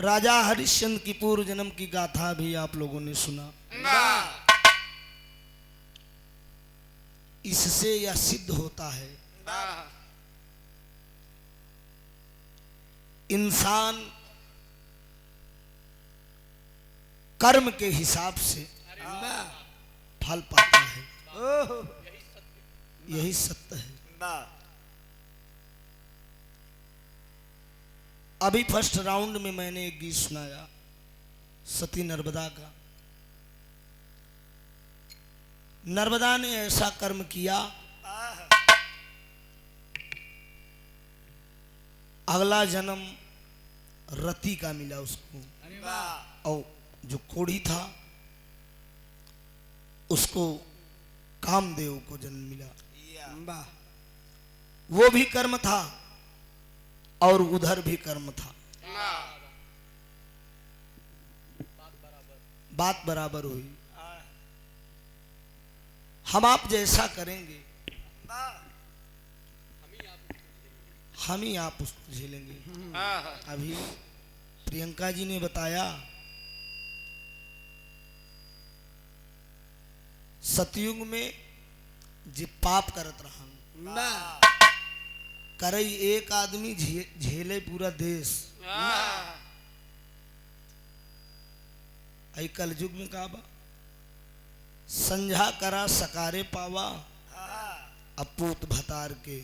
राजा हरिश्चंद्र की पूर्व जन्म की गाथा भी आप लोगों ने सुना। इससे यह सिद्ध होता है इंसान कर्म के हिसाब से फल पाता है। यही सत्य है। अभी फर्स्ट राउंड में मैंने एक गीत सुनाया सती नर्मदा का। नर्मदा ने ऐसा कर्म किया, अगला जन्म रति का मिला उसको, और जो कोढ़ी था उसको कामदेव को जन्म मिला। वो भी कर्म था और उधर भी कर्म था, बात बराबर हुई। हम आप जैसा करेंगे हम ही आप उसको झेलेंगे। अभी प्रियंका जी ने बताया सतयुग में जे पाप करत रहा करई एक आदमी झेले पूरा देश। आई कलयुग में कहा बा संझा करा सकारे पावा अपूत भतार के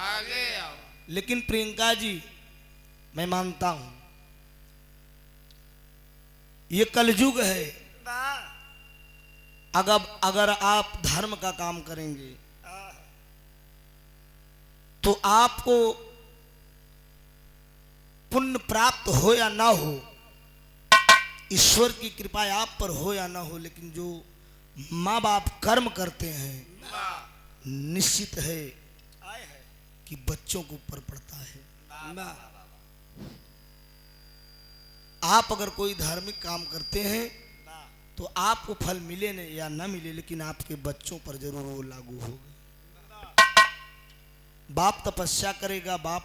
आगे आओ। लेकिन प्रियंका जी मैं मानता हूं ये कलयुग है। अगर आप धर्म का काम करेंगे तो आपको पुण्य प्राप्त हो या ना हो, ईश्वर की कृपा आप पर हो या ना हो, लेकिन जो माँ बाप कर्म करते हैं निश्चित है कि बच्चों के ऊपर पड़ता है। आप अगर कोई धार्मिक काम करते हैं तो आपको फल मिले या ना मिले, लेकिन आपके बच्चों पर जरूर वो लागू होगा। बाप तपस्या करेगा, बाप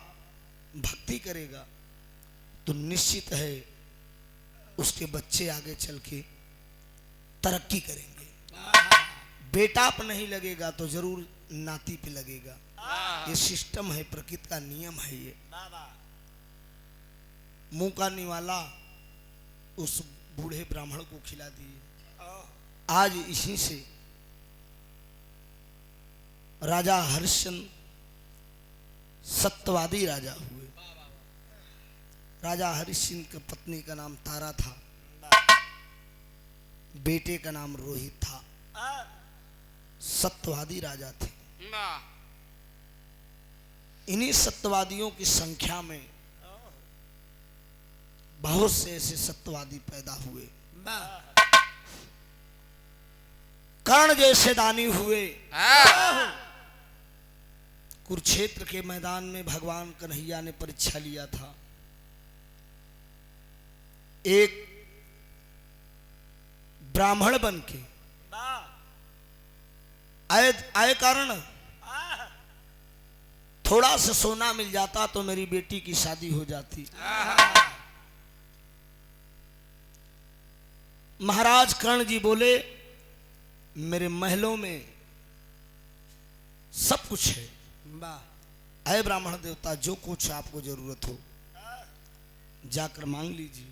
भक्ति करेगा तो निश्चित है उसके बच्चे आगे चल के तरक्की करेंगे। बेटा पे नहीं लगेगा तो जरूर नाती पे लगेगा। ये सिस्टम है, प्रकृति का नियम है। ये मुंह का निवाला उस बूढ़े ब्राह्मण को खिला दिए। आज इसी से राजा हरिश्चंद्र सत्यवादी राजा हुए। राजा हरिश्चंद्र की पत्नी का नाम तारा था, बेटे का नाम रोहित था। सत्यवादी राजा थे। इन्हीं सत्यवादियों की संख्या में बहुत से ऐसे सत्यवादी पैदा हुए। कर्ण जैसे दानी हुए। कुरुक्षेत्र के मैदान में भगवान कन्हैया ने परीक्षा लिया था। एक ब्राह्मण बन के आए कारण थोड़ा सा सोना मिल जाता तो मेरी बेटी की शादी हो जाती। महाराज कर्ण जी बोले मेरे महलों में सब कुछ है, अय ब्राह्मण देवता जो कुछ आपको जरूरत हो जाकर मांग लीजिए।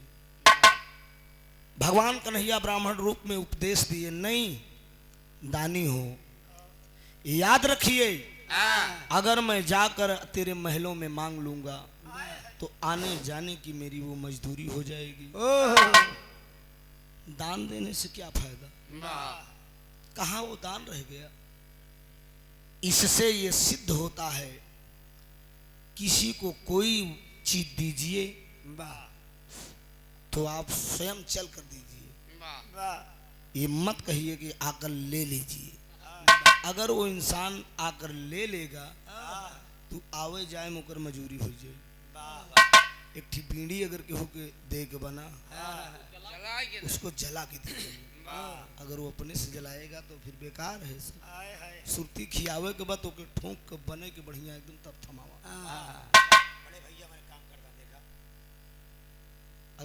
भगवान कन्हैया ब्राह्मण रूप में उपदेश दिए, नहीं दानी हो, याद रखिए अगर मैं जाकर तेरे महलों में मांग लूंगा तो आने जाने की मेरी वो मजदूरी हो जाएगी। दान देने से क्या फायदा, कहां वो दान रह गया। इससे ये सिद्ध होता है किसी को कोई चीज दीजिए तो आप स्वयं चल कर दीजिए। ये मत कहिए कि आकर ले लीजिए। अगर वो इंसान आकर ले लेगा तो आवे जाए मुकर मजूरी हो जाए। एक बीड़ी अगर केहू के दे के बना उसको जला के दे, अगर वो अपने से जलाएगा तो फिर बेकार है। सुरती खियावे के बाद ओके ठोक के बने के बढ़िया एकदम तब थमावा।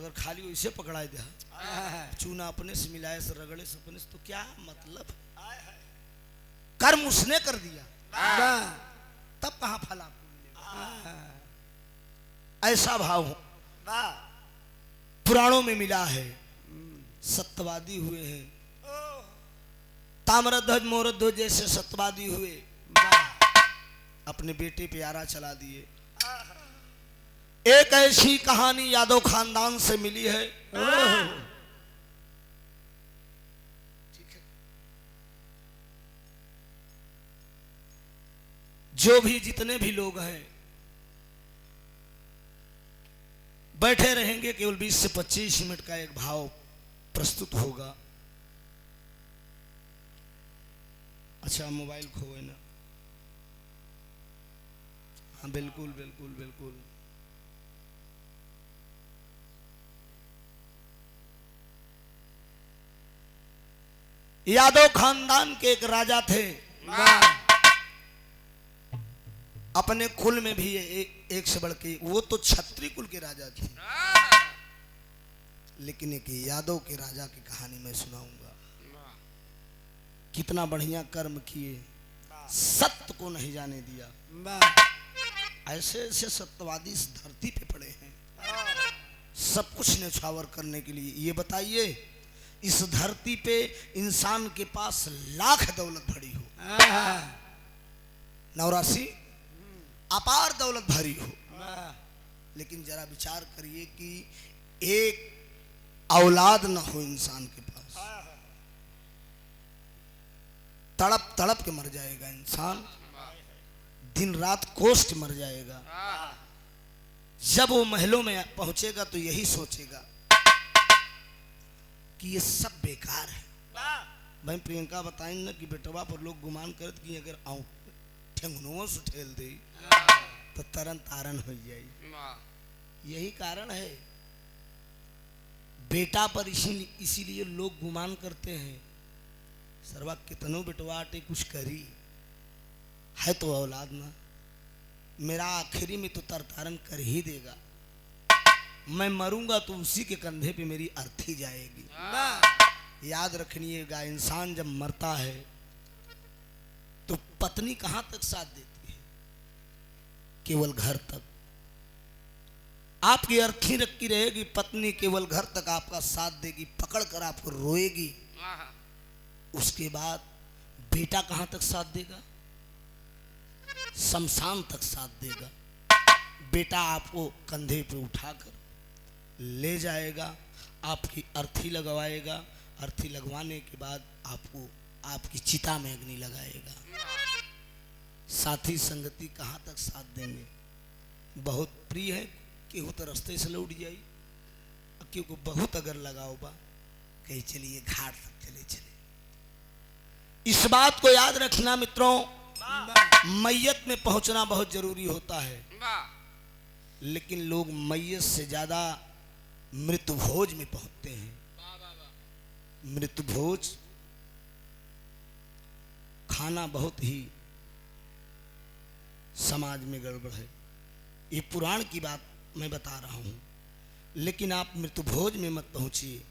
अगर खाली वैसे पकड़ा दिया, चूना अपने से मिलाए से रगड़े से अपने से, तो क्या मतलब? कर्म उसने कर दिया, तब कहां फल आपको मिलेगा? ऐसा भाव हो पुराणों में मिला है। सत्यवादी हुए हैं, ताम्रध्वज मोरध्वज जैसे सत्यवादी हुए, अपने बेटे पे आरा चला दिए। एक ऐसी कहानी यादव खानदान से मिली है। ठीक है, जो भी जितने भी लोग हैं बैठे रहेंगे, केवल 20 से 25 मिनट का एक भाव प्रस्तुत होगा। अच्छा, मोबाइल खोए ना? हाँ बिल्कुल बिल्कुल बिल्कुल। यादव खानदान के एक राजा थे। अपने कुल में भी एक से बढ़ के, वो तो क्षत्रिय कुल के राजा थे, लेकिन एक यादव के राजा की कहानी मैं सुनाऊंगा। कितना बढ़िया कर्म किए, सत्य को नहीं जाने दिया। ऐसे ऐसे सत्यवादी इस धरती पे पड़े हैं, सब कुछ न्यौछावर करने के लिए। ये बताइए, इस धरती पे इंसान के पास लाख दौलत भरी हो, 89 अपार दौलत भरी हो, लेकिन जरा विचार करिए कि एक औलाद न हो इंसान के पास, तड़प तड़प के मर जाएगा इंसान, दिन रात कोस के मर जाएगा। जब वो महलों में पहुंचेगा तो यही सोचेगा कि ये सब बेकार है। भाई प्रियंका बताएंगे ना कि बेटवा पर लोग गुमान करत कि अगर आऊं ठेंगुनों से ठेल दे तो तरन तारन हो जाए। यही कारण है बेटा पर इसीलिए लोग गुमान करते हैं, सरवा कितनों बेटवाटे कुछ करी है तो औलाद ना, मेरा आखिरी में तो तरतारन कर ही देगा, मैं मरूंगा तो उसी के कंधे पे मेरी अर्थी जाएगी। याद रखिएगा, इंसान जब मरता है तो पत्नी कहां तक साथ देती है? केवल घर तक। आपकी अर्थी रखी रहेगी, पत्नी केवल घर तक आपका साथ देगी, पकड़ कर आपको रोएगी। उसके बाद बेटा कहां तक साथ देगा? शमशान तक साथ देगा। बेटा आपको कंधे पे उठाकर ले जाएगा, आपकी अर्थी लगवाएगा, अर्थी लगवाने के बाद आपको आपकी चिता में अग्नि लगाएगा। साथी संगति कहां तक साथ देंगे? बहुत प्रिय है, केहू तो रास्ते से लौट जाई, क्योंकि बहुत अगर लगाओ बा कहीं चलिए घाट तक चले चले। इस बात को याद रखना मित्रों, मैयत में पहुंचना बहुत जरूरी होता है, लेकिन लोग मैयत से ज्यादा मृत्यु भोज में पहुंचते हैं। मृत्यु भोज खाना बहुत ही समाज में गड़बड़ है। ये पुराण की बात मैं बता रहा हूं, लेकिन आप मृत्यु भोज में मत पहुंचिए,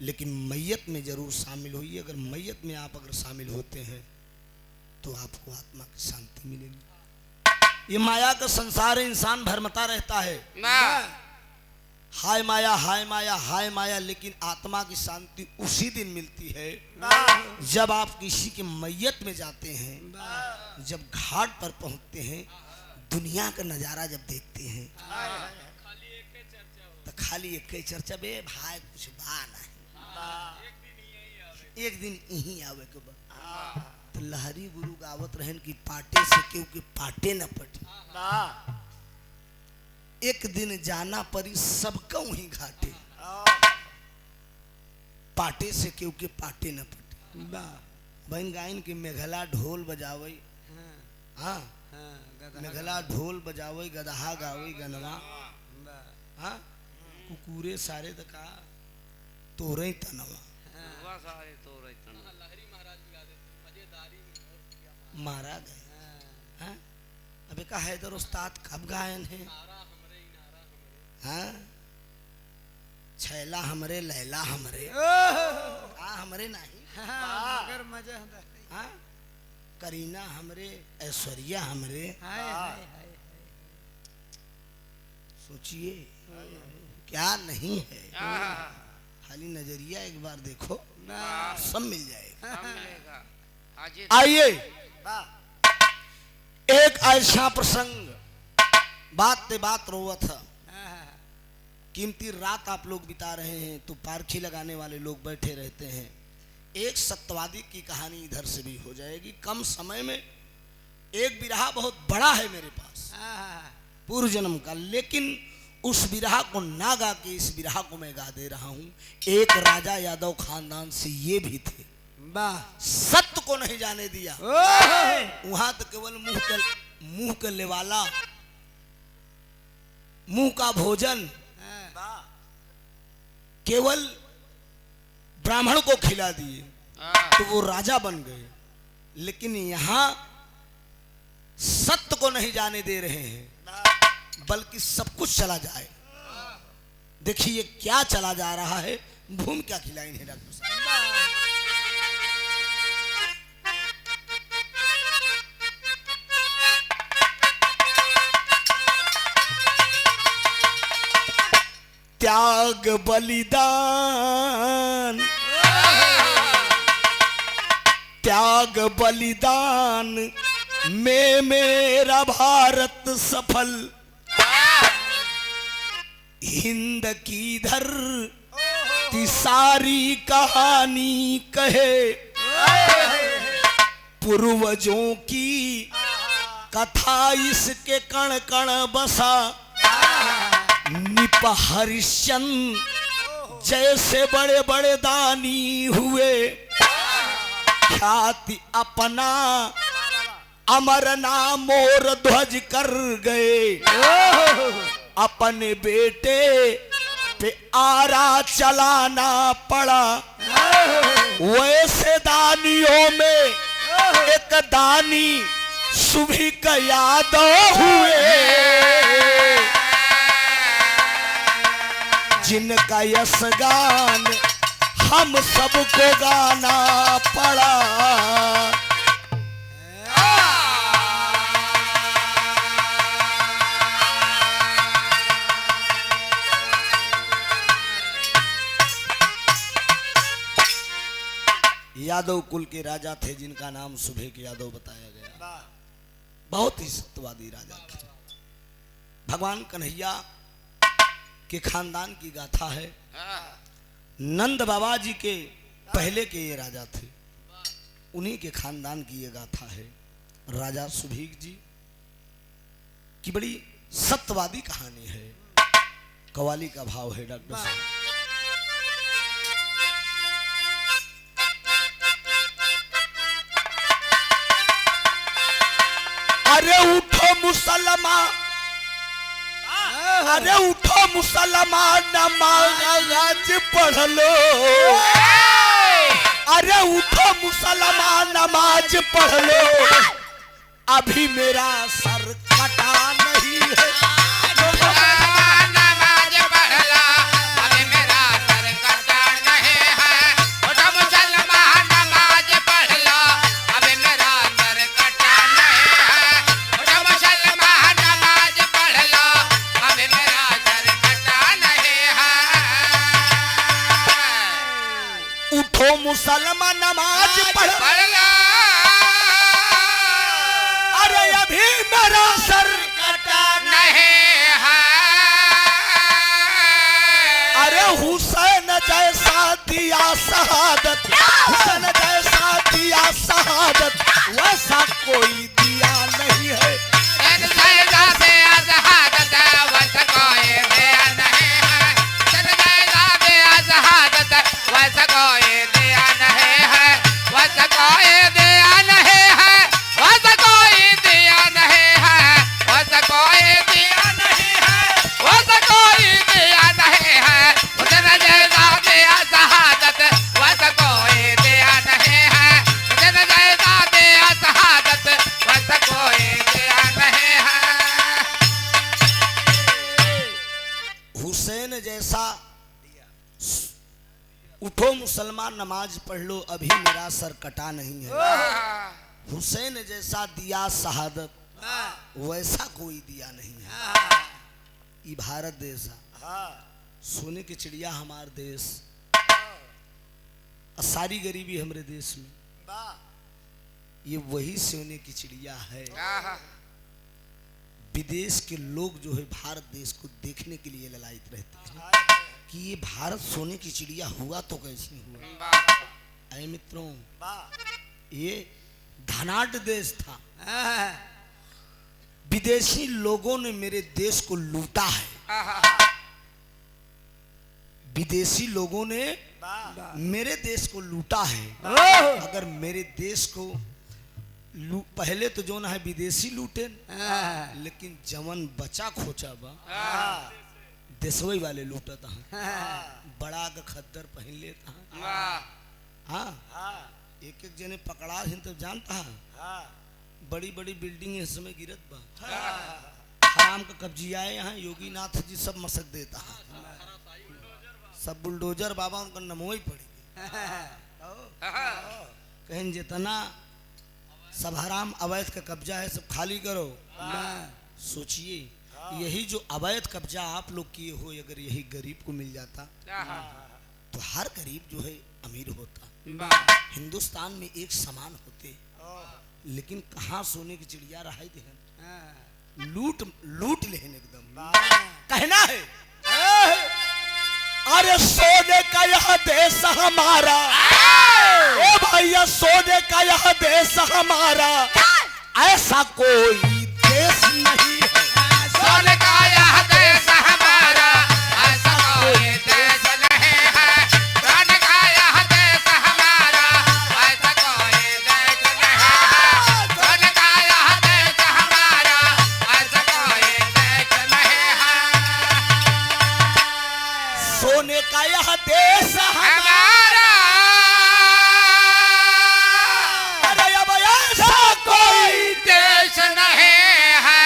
लेकिन मैयत में जरूर शामिल होइए। अगर मैयत में आप अगर शामिल होते हैं तो आपको आत्मा की शांति मिलेगी। ये माया का संसार है, इंसान भरमता रहता है, हाय माया हाय माया हाय माया, लेकिन आत्मा की शांति उसी दिन मिलती है जब आप किसी के मैयत में जाते हैं, जब घाट पर पहुंचते हैं, दुनिया का नजारा जब देखते हैं तो खाली एक ही चर्चा, बे भाई कुछ बा नहीं, एक दिन यही आवे के बाद। तो लहरी गुरु गावत रहन की पाटे से केहू के पाटे न पटी, एक दिन जाना परी सबका वही घाटे, पाटे से केहू के पाटे न पटी। बहन गायन के मेघला ढोल बजावई, हाँ मेघला ढोल बजावई, गदहा गावई गनवा, हाँ कुकुरे सारे तका तोरे तनवा, मारा गए। हाँ अबे का हैदर उस्ताद कब गायन है? हाँ छैला हमरे लैला हमरे हमरे नहीं मगर मजा हाँ करीना हमरे ऐश्वर्या हमरे सोचिए क्या नहीं है खाली नजरिया एक बार देखो सब मिल जाएगा। आइए एक ऐसा प्रसंग बात पे बात रोवा था। कीमती रात आप लोग बिता रहे हैं तो पारखी लगाने वाले लोग बैठे रहते हैं। एक सत्यवादी की कहानी इधर से भी हो जाएगी कम समय में। एक बिरहा बहुत बड़ा है मेरे पास पूर्व जन्म का, लेकिन उस बिरहा को ना गा के इस बिरहा को मैं गा दे रहा हूं। एक राजा यादव खानदान से ये भी थे, सत्य को नहीं जाने दिया। वहां तो केवल मुंह के लेवाला, मुंह का भोजन केवल ब्राह्मण को खिला दिए तो वो राजा बन गए। लेकिन यहां सत्य को नहीं जाने दे रहे हैं बल्कि सब कुछ चला जाए। देखिए क्या चला जा रहा है, भूमिका खिलाई है डॉक्टर साहब। त्याग बलिदान, त्याग बलिदान में मेरा भारत सफल, हिंद की धरती सारी कहानी कहे, पूर्वजों की कथा इसके कण कण बसा, निप हरिश्चंद्र जैसे बड़े बड़े दानी हुए, ख्याति अपना अमर नाम मोर ध्वज कर गए, अपने बेटे पे आरा चलाना पड़ा। वैसे दानियों में एक दानी सुभी का यादव हुए, जिनका यश गान हम सबको गाना पड़ा। यादव कुल के राजा थे जिनका नाम सुबह के यादव बताया गया। बहुत ही सत्यवादी राजा थे। भगवान कन्हैया के खानदान की गाथा है। नंद बाबा जी के पहले के ये राजा थे, उन्हीं के खानदान की ये गाथा है। राजा सुभीक जी की बड़ी सत्यवादी कहानी है। कव्वाली का भाव है डॉक्टर साहब। अरे उठो मुसलमान, अरे उठो मुसलमान नमाज पढ़ लो, अरे उठो मुसलमान नमाज पढ़ लो, अभी मेरा सर कटा नहीं है। मुसलमान नमाज पढ़ ला, अरे अभी मेरा सर कटा नहीं है। अरे हुसैन जैसा दिया शहादत, हुसैन जैसा दिया शहादत, वैसा कोई दिया नहीं है। उठो मुसलमान नमाज पढ़ लो, अभी मेरा सर कटा नहीं है। हुसैन जैसा दिया शहादत, वैसा कोई दिया नहीं है। ये भारत देश है, सोने की चिड़िया हमार देश, सारी गरीबी हमारे देश में, ये वही सोने की चिड़िया है। विदेश के लोग जो है भारत देश को देखने के लिए ललायित रहते हैं कि ये भारत सोने की चिड़िया हुआ तो कैसे हुआ। अरे मित्रों, ये धनाढ़ देश था, विदेशी लोगों ने मेरे देश को लूटा है। विदेशी लोगों ने मेरे देश को लूटा है। अगर मेरे देश को पहले तो जो ना है विदेशी लूटे, लेकिन जवन बचा खोचा बा देशवई वाले लूटा था। बड़ा का खद्दर पहन लेता। हाँ, एक एक जने पकड़ा है तब जानता है। बड़ी बड़ी बिल्डिंग इस समय गिरत बा, हराम का कब्जियाए यहाँ योगी नाथ जी सब मसक देता है। सब बुलडोजर बाबा उनका नमोई पड़ी कहीं जितना सब हराम अवैध का कब्जा है सब खाली करो। सोचिए, यही जो अवैध कब्जा आप लोग किए हो, अगर यही गरीब को मिल जाता तो हर गरीब जो है अमीर होता। हिंदुस्तान में एक समान होते, लेकिन कहाँ सोने की चिड़िया रहा दे, लूट लूट लेन एकदम। कहना है अरे सोने का यह देश हमारा, ओ भैया सोने का यह देश हमारा, ऐसा कोई देश नहीं है। सोने का यह देश हमारा, ऐसा कोई देश नहीं है। सोने का यह देश हमारा, ऐसा कोई देश नहीं है। सोने का यह देश हमारा, ऐसा कोई देश नहीं है। सोने का यह देश हमारा, अरे अब ऐसा कोई देश नहीं है।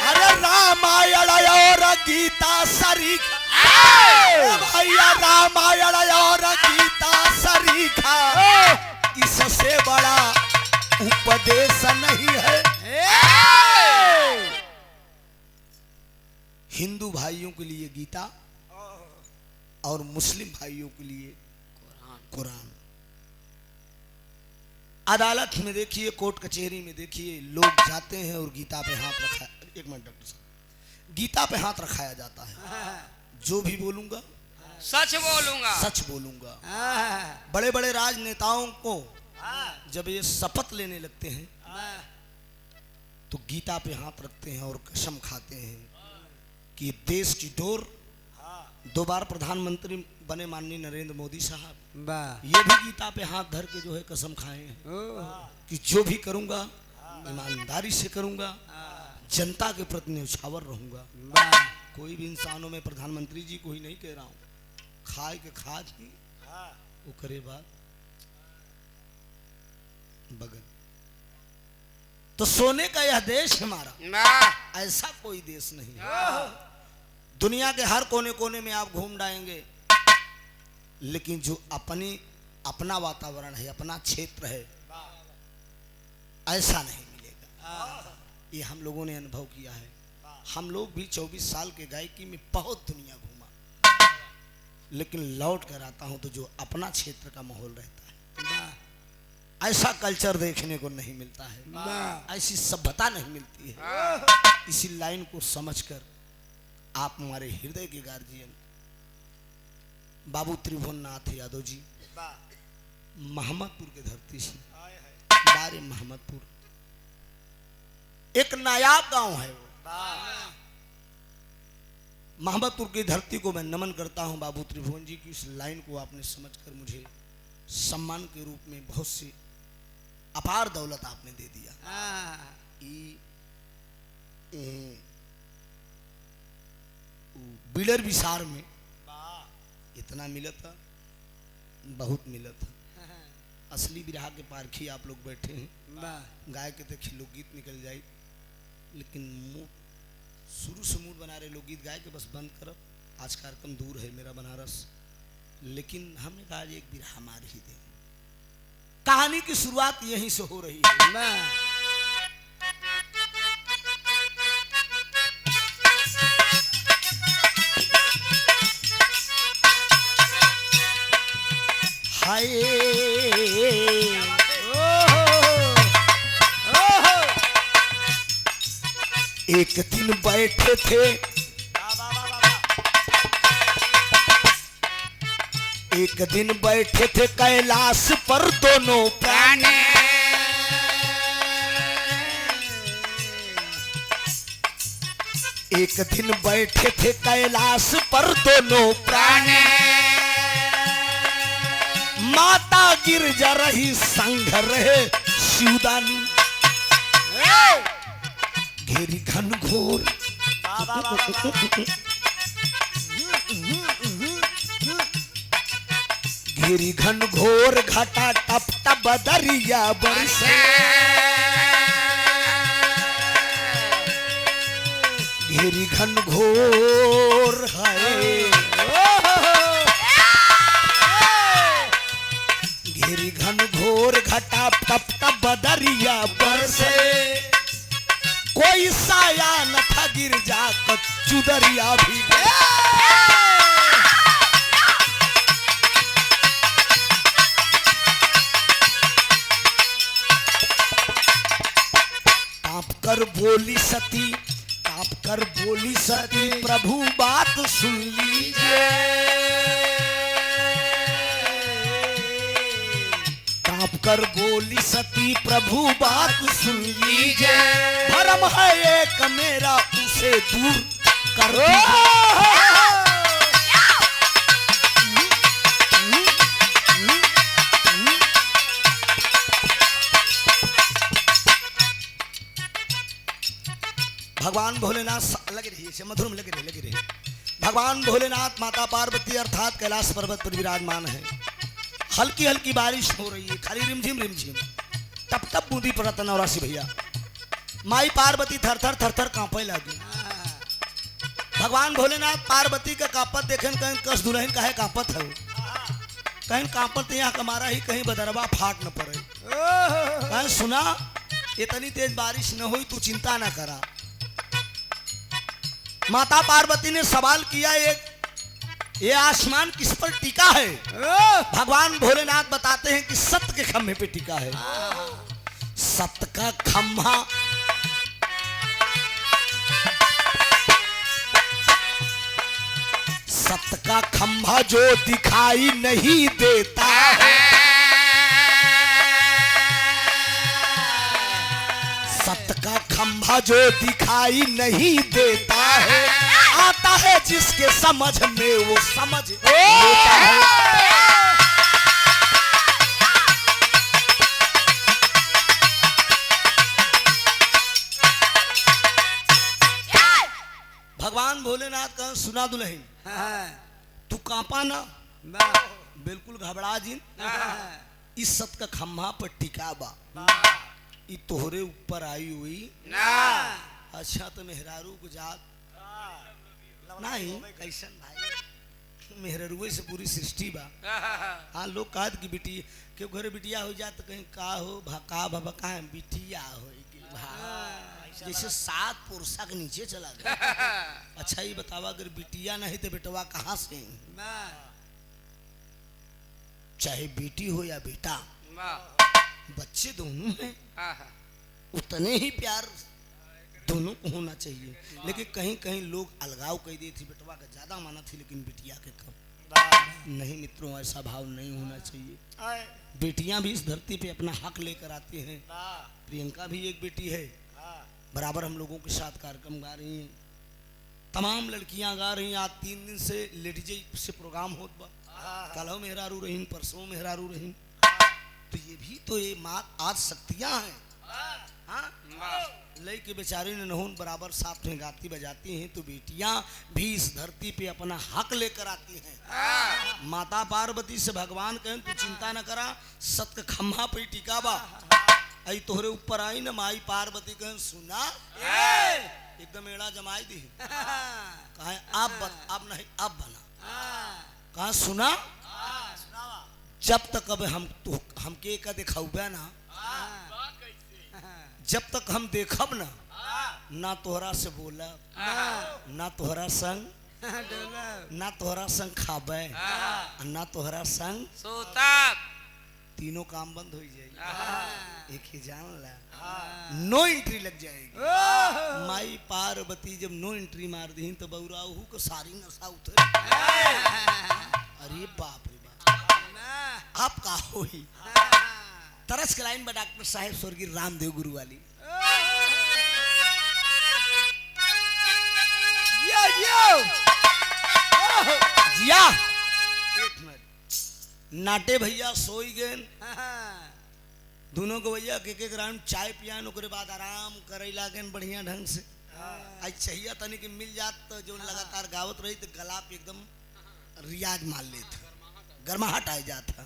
अरे रामायण और गीता सरीखा, भैया रामायण और गीता सरीखा, इससे बड़ा उपदेश नहीं है। हिंदू भाइयों के लिए गीता और मुस्लिम भाइयों के लिए कुरान। अदालत में देखिए, कोर्ट कचहरी में देखिए, लोग जाते हैं और गीता पे हाथ रखा, एक मिनट डॉक्टर साहब, गीता पे हाथ रखाया जाता है। जो भी बोलूंगा सच बोलूंगा, सच बोलूंगा। बड़े बड़े राजनेताओं को जब ये शपथ लेने लगते हैं तो गीता पे हाथ रखते हैं और कसम खाते हैं कि देश की डोर, 2 बार प्रधानमंत्री बने माननीय नरेंद्र मोदी साहब, ये भी गीता पे हाथ धर के जो है कसम खाए हैं कि जो भी करूंगा ईमानदारी से करूंगा, जनता के प्रति न्यौछावर रहूंगा। कोई भी इंसानों में प्रधानमंत्री जी को ही नहीं कह रहा हूं, खाए के खाद ही वो करे बात बगल। तो सोने का यह देश हमारा, ऐसा कोई देश नहीं है। दुनिया के हर कोने कोने में आप घूम जाएंगे, लेकिन जो अपना वातावरण है, अपना क्षेत्र है, ऐसा नहीं मिलेगा। ये हम लोगों ने अनुभव किया है। हम लोग भी 24 साल के गायकी में बहुत दुनिया घूमा, लेकिन लौट कर आता हूं तो जो अपना क्षेत्र का माहौल रहता है, ऐसा कल्चर देखने को नहीं मिलता है, ऐसी सभ्यता नहीं मिलती है। इसी लाइन को समझकर आप हमारे हृदय के गार्जियन बाबू त्रिभुवननाथ यादव जी, मोहम्मदपुर के धरती से, बारे मोहम्मदपुर एक नायाब गांव है वो। मोहम्मदपुर की धरती को मैं नमन करता हूं बाबू त्रिभुवन जी की। इस लाइन को आपने समझकर मुझे सम्मान के रूप में बहुत सी अपार दौलत आपने दे दिया। बिलर विसार में इतना मिला था, बहुत मिला था। असली बिरहा के पारखी आप लोग बैठे हैं, गाय के देखिए लोकगीत निकल जाए, लेकिन शुरू से मूड बना रहे लोकगीत गाय के बस बंद करब आज कार्यक्रम दूर है मेरा बनारस, लेकिन हमने कहा आज एक बिरहा मार ही दे। कहानी की शुरुआत यहीं से हो रही है। हाय एक दिन बैठे थे, एक दिन बैठे थे कैलाश पर दोनों प्राणी। एक दिन बैठे थे कैलाश पर दोनों प्राणी। माता गिरजा रही संग रहे शिवदानी। घेरी घन घोर घेरी घन घोर घटा टप टप दरिया बरसे। घेरी घन घोर है, घेरी घन घोर घटा टप टप दरिया बरसे। कोई साया न था गिरजा कच्चू दरिया भी। कांप कर बोली सती, कांप कर बोली सती, प्रभु बात सुन लीजिए। कांप कर बोली सती, प्रभु बात सुन लीजिए। धर्म है एक मेरा, उसे दूर कर दीजिए। भगवान भोलेनाथ लगे रहिए, मधुरम लगे रहे। भगवान भोलेनाथ माता पार्वती अर्थात कैलाश पर्वत पर विराजमान है। हल्की हल्की बारिश हो रही है, खाली रिमझिम रिमझिम, टप टप बूंदी पड़ता। नवरासी भैया माई पार्वती थर थर कांपे लगी। भगवान भोलेनाथ पार्वती का कांपत देखें, कहीं कस दुल्हन काहे कांपत है, कहीं कांपत यहाँ कमारा ही कहीं बदरवा फाट न पड़े। कहीं सुना इतनी तेज बारिश न हुई, तू चिंता न करा। माता पार्वती ने सवाल किया, ये आसमान किस पर टिका है? भगवान भोलेनाथ बताते हैं कि सत्य के खम्भे पे टिका है। सत्य का खम्भा सत्य का खम्भा जो दिखाई नहीं देता है। सत्य का खम्भा जो दिखाई नहीं देता है। आता है जिसके समझ में वो समझ लेता है। भगवान भोलेनाथ का सुना दुल्हन, तू कांपा ना, बिल्कुल घबरा जिन। इस सत का खम्भा पर टिका बा, ई तोहरे ऊपर आई हुई ना। अच्छा तो मेहरारू को जात नहीं कैसन भाई, मेहरारू से पूरी सृष्टि बा। हाँ लोग कहत कि बेटी के घरे बिटिया हो जात, कहीं का हो भका भका बिटिया हो जैसे 7 पुरुषा के नीचे चला गया। अच्छा ये बतावा, अगर बिटिया नहीं तो बेटवा कहाँ से? चाहे बेटी हो या बेटा, बच्चे दोनों हैं, उतने ही प्यार दोनों को होना चाहिए। लेकिन कहीं कहीं लोग अलगाव कह दी थी, बेटवा का ज्यादा माना थी लेकिन बिटिया के कम। नहीं मित्रों, ऐसा भाव नहीं होना चाहिए। बेटियां भी इस धरती पे अपना हक लेकर आती हैं। प्रियंका भी एक बेटी है, बराबर हम लोगों के साथ कार्यक्रम गा रही हैं। तमाम लड़कियां गा रही हैं। आज 3 दिन से लेडीज से प्रोग्राम होत बा। कल मेहरारू रहीन, परसों मेहरारू रहीन। तो ये भी तो ये माँ आज शक्तियां हैं। लई के बेचारी ने नहुन बराबर साथ में गाती बजाती हैं। तो बेटियां भी इस धरती पे अपना हक लेकर आती हैं। माता पार्वती से भगवान कहें तू चिंता न करा, सत्य खम्भा पे टिका बा, आई तोहरे ऊपर आई न। माई पार्वती कहें सुना एकदम एड़ा जमाई दी। कहा आप नहीं अब बना। कहा सुना जब तक अब हमके का दिखाऊबे ना, जब तक हम देखब ना, ना तोहरा से बोला, ना तोहरा संग, ना तोहरा संग खाबे, ना तोहरा संग सोता तीनों काम बंद हो जाएगी। एक ही जान ला, नो एंट्री लग जाएगी। माई पार्वती जब नो एंट्री मार दी तो बउराहू को सारी नशा उतर। अरे बाप रे बाप, आप का होई तरस के लाइन में डॉक्टर साहेब स्वर्गीय रामदेव गुरु वाली। जिया एक मिनट, नाटे भैया सोई गए, दोनों को भैया एक राउंड चाय पियान, ओकरे बाद आराम करे लागे बढ़िया ढंग से। आज चाहिए तनी कि मिल जात तो जो लगातार गावत रही तो गला पे एकदम रियाज मार लेते, गर्माहट आ जाता।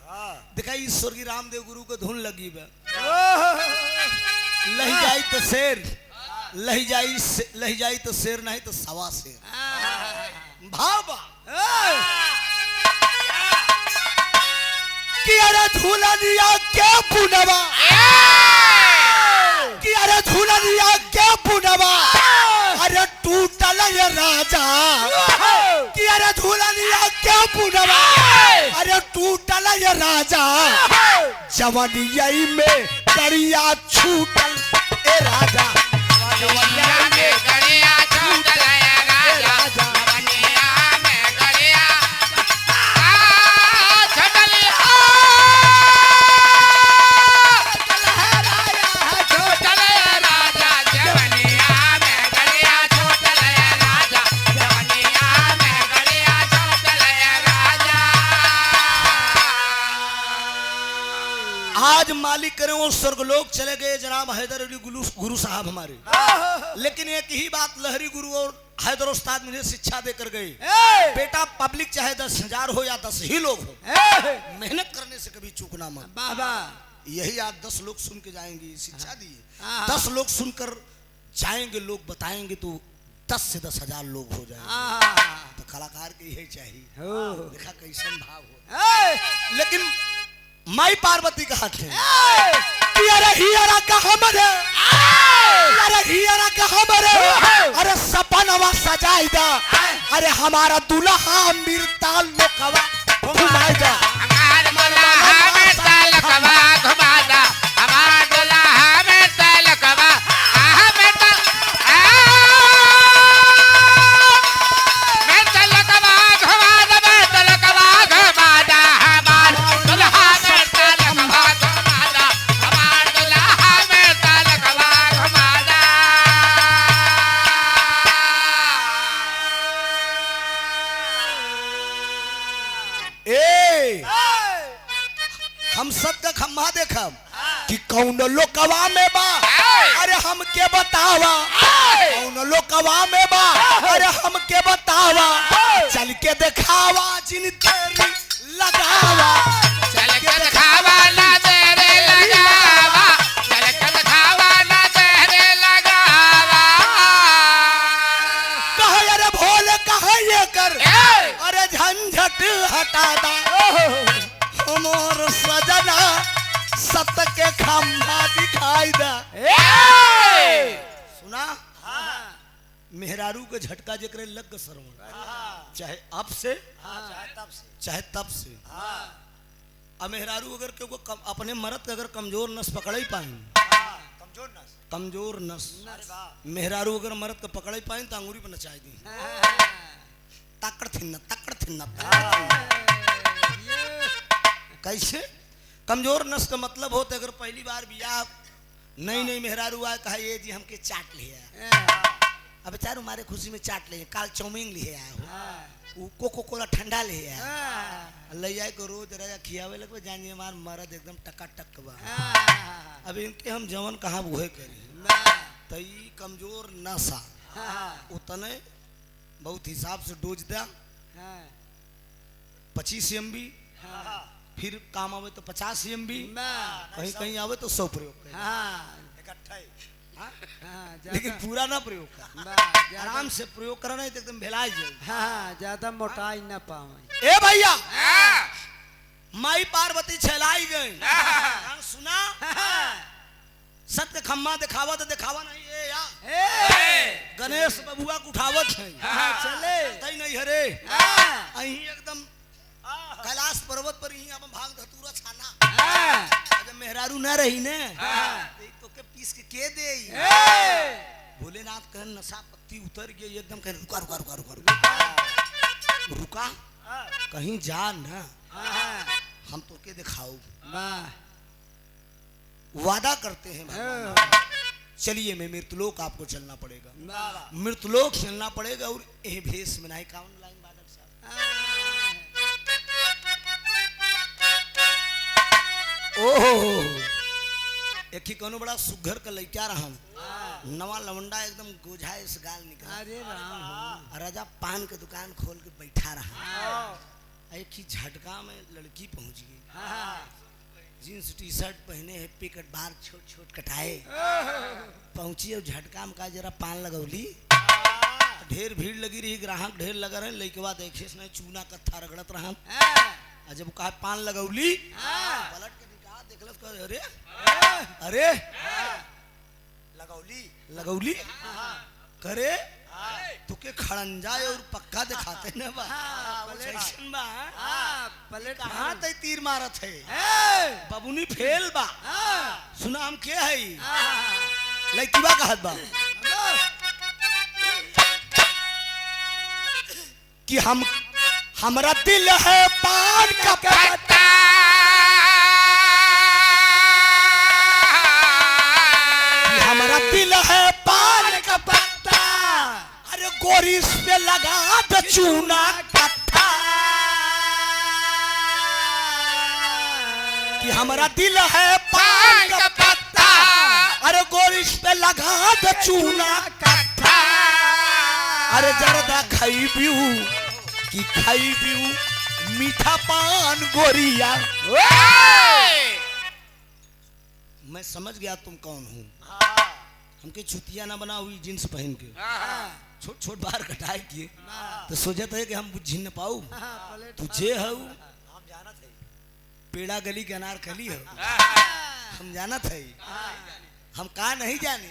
देखा ईश्वर की रामदेव गुरु को धुन लगी बा, लही जाई तो शेर, लही जाई तो शेर नहीं तो सवा शेर। भाबा कि अरे झूलनिया के पुनवा, कि अरे झूलनिया के पुनवा, अरे टूटल ये राजा, कि अरे झूलनिया के पुनवा, अरे टूटल ये राजा, जवनिया में करिया छूटल ए राजा, जवनिया में गड़िया छूटल ए राजा, जवनिया में गड़िया छूटल ए राजा, जवनिया में गड़िया छूटल ए राजा, जवनिया में गड़िया छूटल ए राजा। आज मालिक करें वो स्वर्गलोक चले गए जनाब हैदर अली गुरु साहब हमारे, लेकिन एक ही बात लहरी गुरु और हैदर उस्ताद मुझे शिक्षा देकर गए, बेटा पब्लिक चाहे 10,000 हो या 10 ही लोग हो, मेहनत करने से कभी चूकना मत। यही आज 10 लोग सुन के जाएंगे, शिक्षा दी 10 लोग सुनकर जाएंगे, लोग बताएंगे तो 10 से 10,000 लोग हो जाएंगे। तो कलाकार के यही चाहिए, देखा कैसन भाव हो। लेकिन माई पार्वती का हाथ है कि अरे हियरा का हमरे, अरे हियरा का हमरे, अरे सपनवा सजाई दा, अरे हमारा दुल्हा मिर्ताल लोकवा घुमाई दा, हमार दुल्हा में तालकवा घुमा दा, हमार दुल्हा में तालकवा में तालकवा घुमा दा, में तालकवा घुमा दा, हमार दुल्हा में तालकवा घुमा दा, हमार दुल्हा में तालकवा घुमा दा। ए हम सब का खम्मा देखब कि कौन लोकवा में बा, अरे हमके बतावा, कौन लोकवा में बा, अरे हमके बतावा, चल के दिखावा जिन तेरी लगावा, चल के दिखावा ना तेरे लगावा, चल के दिखावा ना तेरे लगावा। कहे अरे भोले कहे ये कर, अरे झंझट हटा दा, हमर सजना सत के खम्भा दिखाई दा। सुना मेहरारू के झटका जेकरे लग गए सरवण, चाहे अब से चाहे तब से। अब मेहरारू अगर के अपने मर्द के अगर कमजोर नस पकड़ ही पाए, कमजोर नस मेहरारू अगर मर्द के पकड़ ही पाए तो अंगूरी पर नचाई दी, तकड़ थिन्ना तकड़ थिन्ना। कैसे कमजोर नस का मतलब होता है अगर पहली बार बियाह नई मेहरारू आए, कहा ये जी हमके चाट लिया, अब चारू मारे खुशी में चाट ले, काल चाउमीन लिए आया हो, कोको कोला ठंडा ले आया, ले जाए को रोज राजा खियावे लगवे, जानिए हमार मर्द एकदम टकाटक बा। अब इनके हम जवन कहाँ बुहे करी, तो ई कमजोर नसा उतने बहुत हिसाब से डोज दा, 25 MB, फिर काम आवे तो 50 MB, कहीं कहीं आवे तो 100 प्रयोग। हाँ? हाँ, लेकिन ज्यादा पूरा ना प्रयोग कर, ज्यादा आराम से प्रयोग करना नहीं तो एकदम भेला जाए। हाँ, ज्यादा मोटाई न पावे। ए भैया हाँ, माई पार्वती छलाई गई। हाँ, सुना सत्य खम्मा दिखावा तो दिखावा नहीं है या गणेश बबुआ को उठावत है चले तई नहीं हरे हाँ, अहीं एकदम कैलाश पर्वत पर ही अपन भाग धतूरा छाना हाँ, जब मेहरारू न रही ने हाँ। तो के पीस के दे भोलेनाथ कह नशा पत्ती उतर गई एकदम कह रुका रुका रुका रुका रुका रुका कहीं जा ना हम तो के दिखाओ वाह, वादा करते हैं भगवान। चलिए मैं मृतलोक आपको चलना पड़ेगा, वाह, मृतलोक चलना पड़ेगा और ये भेष में नहीं कौन लाइन बादल साहब। ओहो एक ही कोनो बड़ा सुघर का लइका रहन नवा लवंडा एकदम गोझा इस गाल निकला अरे राम, राजा पान के दुकान खोल के बैठा रहा। एक ही झटका में लड़की पहुंच गई, जींस टी शर्ट पहने है, पिकट बार छोट छोट कटाए पहुंची और झटका में का जरा पान लगौली। ढेर भीड़ लगी रही, ग्राहक ढेर लगा रहे, लइकवा देखे नहीं चूना कत्था रगड़त रहा। जब कहा पान लगौली पलट के निकाह देखलस कह अरे अरे लगौली लगौली करे तुके खड़ंजा और पक्का दिखाते न बा ऐसन बा पलट कहाँ तई तीर मारत है बबुनी फेल बा सुना हम के है लइकवा कहत बा कि हमरा दिल है पान का पत्ता कि हमरा दिल है पान का पत्ता अरे गोरी इस पे लगा दो चूना कत्था कि हमरा दिल है पान का पत्ता अरे गोरी इस पे लगा दो चूना कत्था अरे जरदा खाई बिऊ कि खाई बिऊ मीठा पान गोरिया। मैं समझ गया तुम कौन हो, हमके छुतिया ना बना हुई जींस पहन के छोट छोट बार कटाए किए तो सोचत है कि हम बुझी न पाऊ तुझे हऊ हम जाना थे पेड़ा गली के अनार खली हो हम जाना थे हम कहा नहीं जाने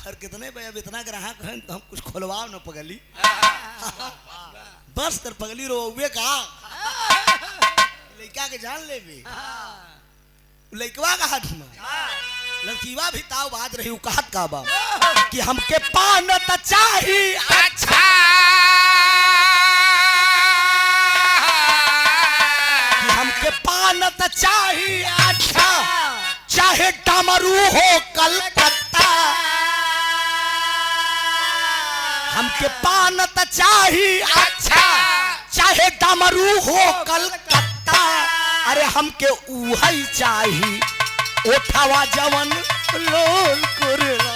पर कितने भाई अब इतना ग्राहक हैं तो हम कुछ खोलवाओ न पगली बस कर पगली रोवे का लड़का के जान ले भी लड़कवा का हाथ में लड़कीवा भी ताव बात रही कहत का बा कि हमके पान त चाहिए अच्छा कि हमके पान त चाहिए अच्छा चाहे डमरू हो कलकत्ता हमके पान त चाहिए अच्छा चाहे डमरू हो कलकत्ता अरे हमके उहई चाहिए ओठावा जवन लोल करेला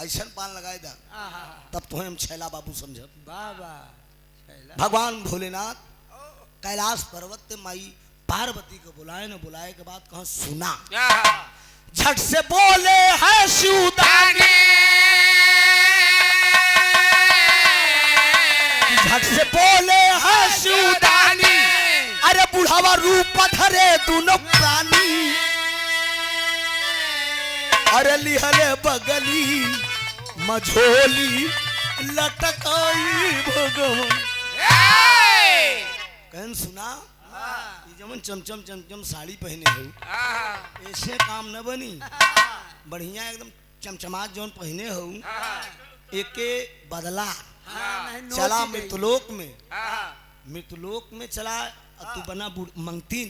ऐसन पान लगाए दा तब तो हम छैला बाबू समझब। बाबा भगवान भोलेनाथ कैलाश पर्वत पे माई पार्वती को बुलाए न बुलाए के बाद कहा सुना झट से बोले है शिवदानी झट से बोले है शिवदानी अरे बुढ़ावा रूप धरे दोनों प्राणी अरे लिहले बगली मझोली लटकाई भगवान कहन सुना ये जमन चमचम चमचम साड़ी पहने हो ऐसे काम न बनी बढ़िया एकदम चमचमात जौन पहने हो एके बदला चला मृतलोक में चला तू बना मंगतीन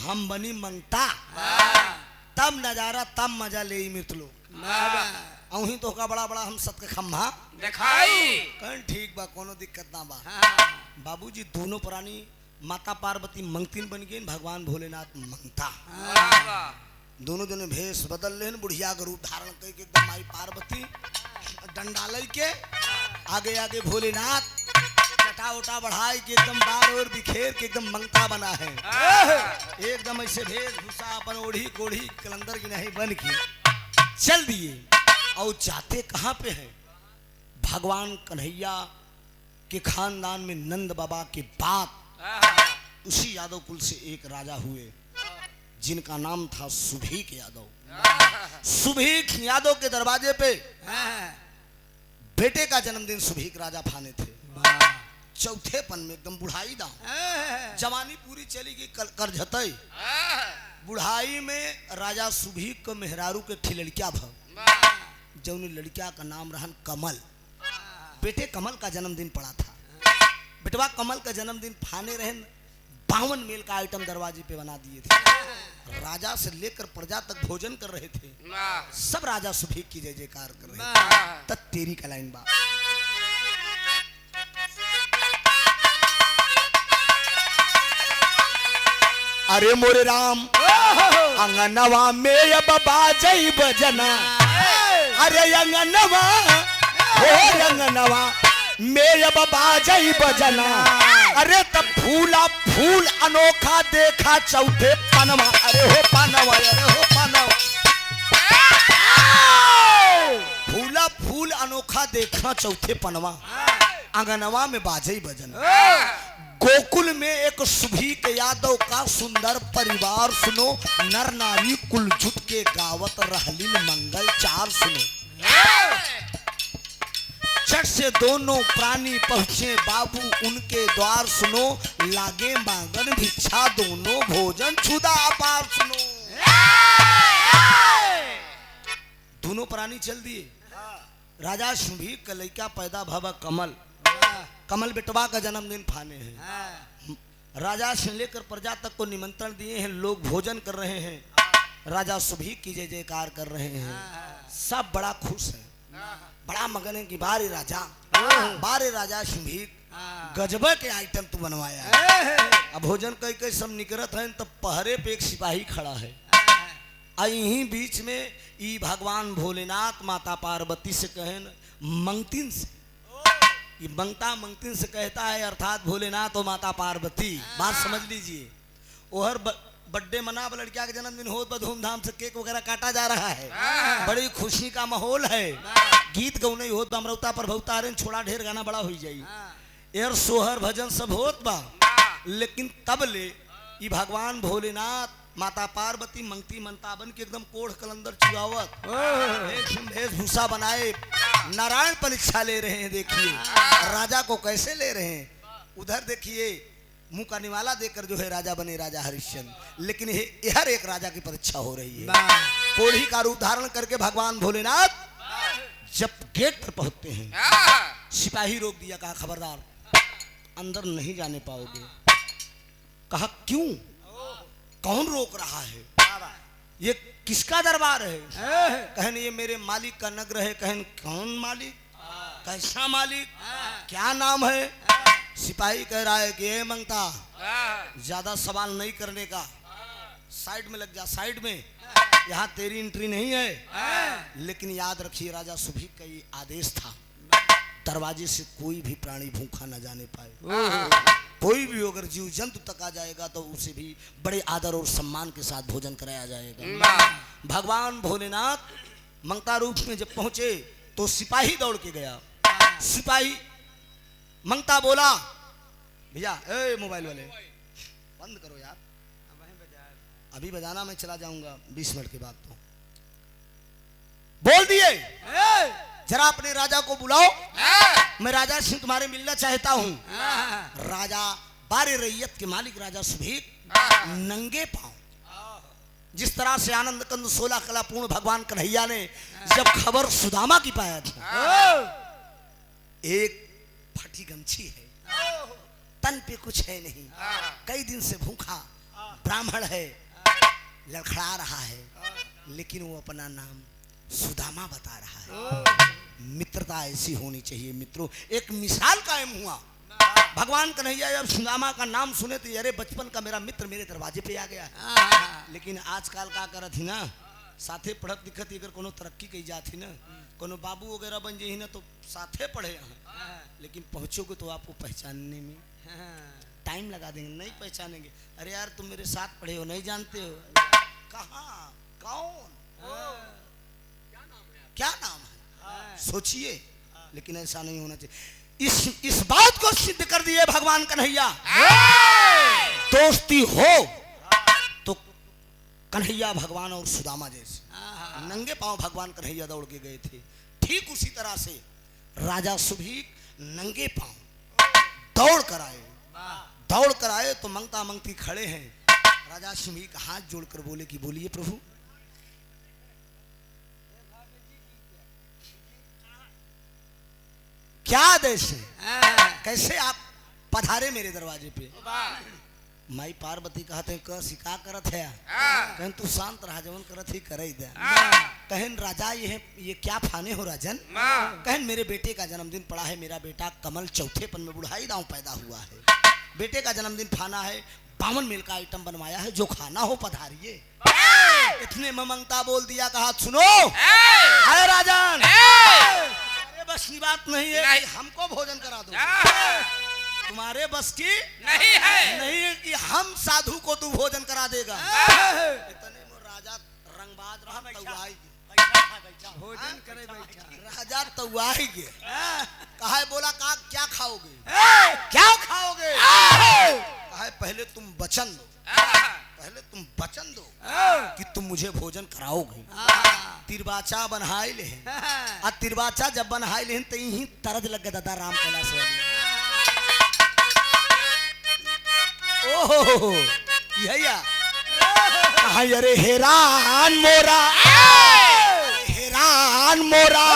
हम बनी मंगता तब नजारा तब मजा ले मृतलोक अही तो का बड़ा बड़ा हम सत के खम्भा दिखाई कहन ठीक बा कोनो दिक्कत ना बा बाबूजी दोनों प्राणी माता पार्वती मंगतीन बन गई भगवान भोलेनाथ मंगता दोनों जने भेष बदल लेन बुढ़िया का रूप धारण करके एकदम माई पार्वती डंडा लई के आगे आगे भोलेनाथ आटा उटा बढ़ाई के एकदम बार और बिखेर के एकदम मंगता बना है, एकदम ऐसे वेशभूषा अपन ओढ़ी कोढ़ी कलंदर की नहीं बन के चल दिए। और जाते कहाँ पे हैं? भगवान कन्हैया के खानदान में नंद बाबा के बाद उसी यादव कुल से एक राजा हुए जिनका नाम था सुभीक यादव। सुभीक यादव के दरवाजे पे बेटे का जन्मदिन सुभीक राजा फाने थे। चौथेपन में एकदम बुढ़ाई दाम, जवानी पूरी चली गई कर झतई। बुढ़ाई में राजा सुभीक को मेहरारू केठी लड़किया भ, जौन लड़किया का नाम रहन कमल। बेटे कमल का जन्मदिन पड़ा था। बेटवा कमल का जन्मदिन फाने रहे, 52 मेल का आइटम दरवाजे पे बना दिए थे। राजा से लेकर प्रजा तक भोजन कर रहे थे। सब राजा सुभीक की जय जयकार कर रहे थे। तब तेरी का लाइन बा, अरे मोरे राम अंगनवा में अब बाजई बजना, अरे अंगनवा हो अंगनवा में अब बाजई बजना, अरे तब फूला फूल अनोखा देखा चौथे पनवा, अरे हो पनवा, अरे हो पनवा, फूला फूल अनोखा देखा चौथे पनवा, अंगनवा में बाजई बजना। गोकुल में एक सुभीक यादव का सुंदर परिवार सुनो, नर नारी कुल जुट के गावत रहलिन मंगल चार सुनो। झट से दोनों प्राणी पहुंचे बाबू उनके द्वार सुनो, लागे मांगन भिक्षा दोनों भोजन छुदा अपार सुनो। दोनों प्राणी चल दिए। राजा सुभीक का लड़का पैदा भवा कमल। कमल बेटवा का जन्मदिन फाने हैं। राजा से लेकर प्रजा तक को निमंत्रण दिए हैं, लोग भोजन कर रहे हैं, राजा सुभीक की जय जयकार कर रहे हैं। सब बड़ा खुश है, बड़ा मगन है कि बारे राजा सुभीक गजब के आइटम तू बनवाया है। अब भोजन कई कई सब निकरत है, तब पहरे पे एक सिपाही खड़ा है। यही बीच में ई भगवान भोलेनाथ माता पार्वती से कहन मंगतिन से, ये मंगता मंगतिन से कहता है, अर्थात भोलेनाथ और माता पार्वती। बात समझ लीजिए। ओहर बर्थडे मना, लड़किया का जन्मदिन हो, धूमधाम से केक वगैरह काटा जा रहा है, बड़ी खुशी का माहौल है। गीत गौने हो, अमरौता पर भौता रे छोड़ा ढेर गाना बड़ा हो जाई, यार सोहर भजन सब होत बा। लेकिन तब ले ये भगवान भोलेनाथ माता पार्वती मंगती मंताबन के एकदम कोढ़ कलंदर चुरावत, वेशभूषा बनाए नारायण परीक्षा ले रहे हैं। देखिए राजा को कैसे ले रहे हैं। उधर देखिए मुंह का निवाला देकर जो है राजा बने राजा हरिश्चंद्र। लेकिन हर एक राजा की परीक्षा हो रही है। कोढ़ी का रूप धारण करके भगवान भोलेनाथ जब गेट पर पहुंचते हैं, सिपाही रोक दिया, कहा खबरदार अंदर नहीं जाने पाओगे। कहा क्यों, कौन रोक रहा है, ये किसका दरबार है? कहन ये मेरे मालिक का नगर है। कहन कौन मालिक, कैसा मालिक, क्या नाम है? सिपाही कह रहा है कि ये मंगता ज्यादा सवाल नहीं करने का, साइड में लग जा, साइड में, यहाँ तेरी एंट्री नहीं है। लेकिन याद रखिए राजा सुभीक का ये आदेश था, दरवाजे से कोई भी प्राणी भूखा न जाने पाए। कोई भी अगर जीव जंतु तक आ जाएगा तो उसे भी बड़े आदर और सम्मान के साथ भोजन कराया जाएगा। भगवान भोलेनाथ मंगता रूप में जब पहुंचे तो सिपाही दौड़ के गया। सिपाही मंगता बोला, भैया ए मोबाइल वाले बंद करो यार, अभी बजाना, मैं चला जाऊंगा 20 मिनट के बाद। तो बोल दिए जरा अपने राजा को बुलाओ, मैं राजा से तुम्हारे मिलना चाहता हूँ। राजा बारे रैयत के मालिक राजा सुभीक नंगे पांव, जिस तरह से आनंद कंद 16 कला पूर्ण भगवान कन्हैया ने जब खबर सुदामा की पाया था, एक फटी गमछी है, तन पे कुछ है नहीं, कई दिन से भूखा ब्राह्मण है, लड़खड़ा रहा है, लेकिन वो अपना नाम सुदामा बता रहा है। मित्रता ऐसी होनी चाहिए मित्रों। एक मिसाल कायम हुआ। भगवान कन्हैया जब सुदामा का नाम सुने तो अरे बचपन का मेरा मित्र मेरे दरवाजे पे आ गया। लेकिन आजकल का करत ही ना, साथे पढ़त लिखत अगर कोनो तरक्की की जाती ना कोनो बाबू वगैरह बन जाइए ना तो साथे पढ़े हैं, लेकिन पहुंचोगे तो आपको पहचानने में टाइम लगा देंगे, नहीं पहचानेंगे। अरे यार तुम मेरे साथ पढ़े हो, नहीं जानते हो, कहाँ, कौन, क्या नाम है, सोचिए। लेकिन ऐसा नहीं होना चाहिए। इस बात को सिद्ध कर दिए भगवान कन्हैया। दोस्ती हो तो कन्हैया भगवान और सुदामा जैसे नंगे पांव भगवान कन्हैया दौड़ के गए थे, ठीक उसी तरह से राजा सुभीक नंगे पांव दौड़ कर आए तो मंगता मंगती खड़े हैं। राजा सुभीक हाथ जोड़कर बोले कि बोलिए प्रभु। क्या आदेश है, कैसे आप पधारे मेरे दरवाजे पे। माई पार्वती कहते हैं क सिका करत है, कहन तू शांत रहा, जवन करत ही करे दे। कहन राजा ये क्या फाने हो राजन। कहन मेरे बेटे का जन्मदिन पड़ा है, मेरा बेटा कमल चौथे पन में बुढ़ाई दांव पैदा हुआ है, बेटे का जन्मदिन फाना है, 52 मेल का आइटम बनवाया है, जो खाना हो पधारिए। इतने में मंगता बोल दिया, कहा सुनो अरे राजन, अरे बस की बात नहीं है कि हमको भोजन करा दो, तुम्हारे बस की नहीं है कि हम साधु को तू भोजन करा देगा। इतने में राजा रंगबाज रहा, भोजन करे बैठा राजा तवाई गए। कहा है, बोला का क्या खाओगे, क्या खाओगे। कहा है, पहले तुम वचन दो कि तुम मुझे भोजन कराओगे। तिरबाचा बनाए ले, और तिरबाचा जब बनाए ले तो यही तरज लग गया दादा राम कैलाश वाली। ओहो यही अरे हेरान मोरा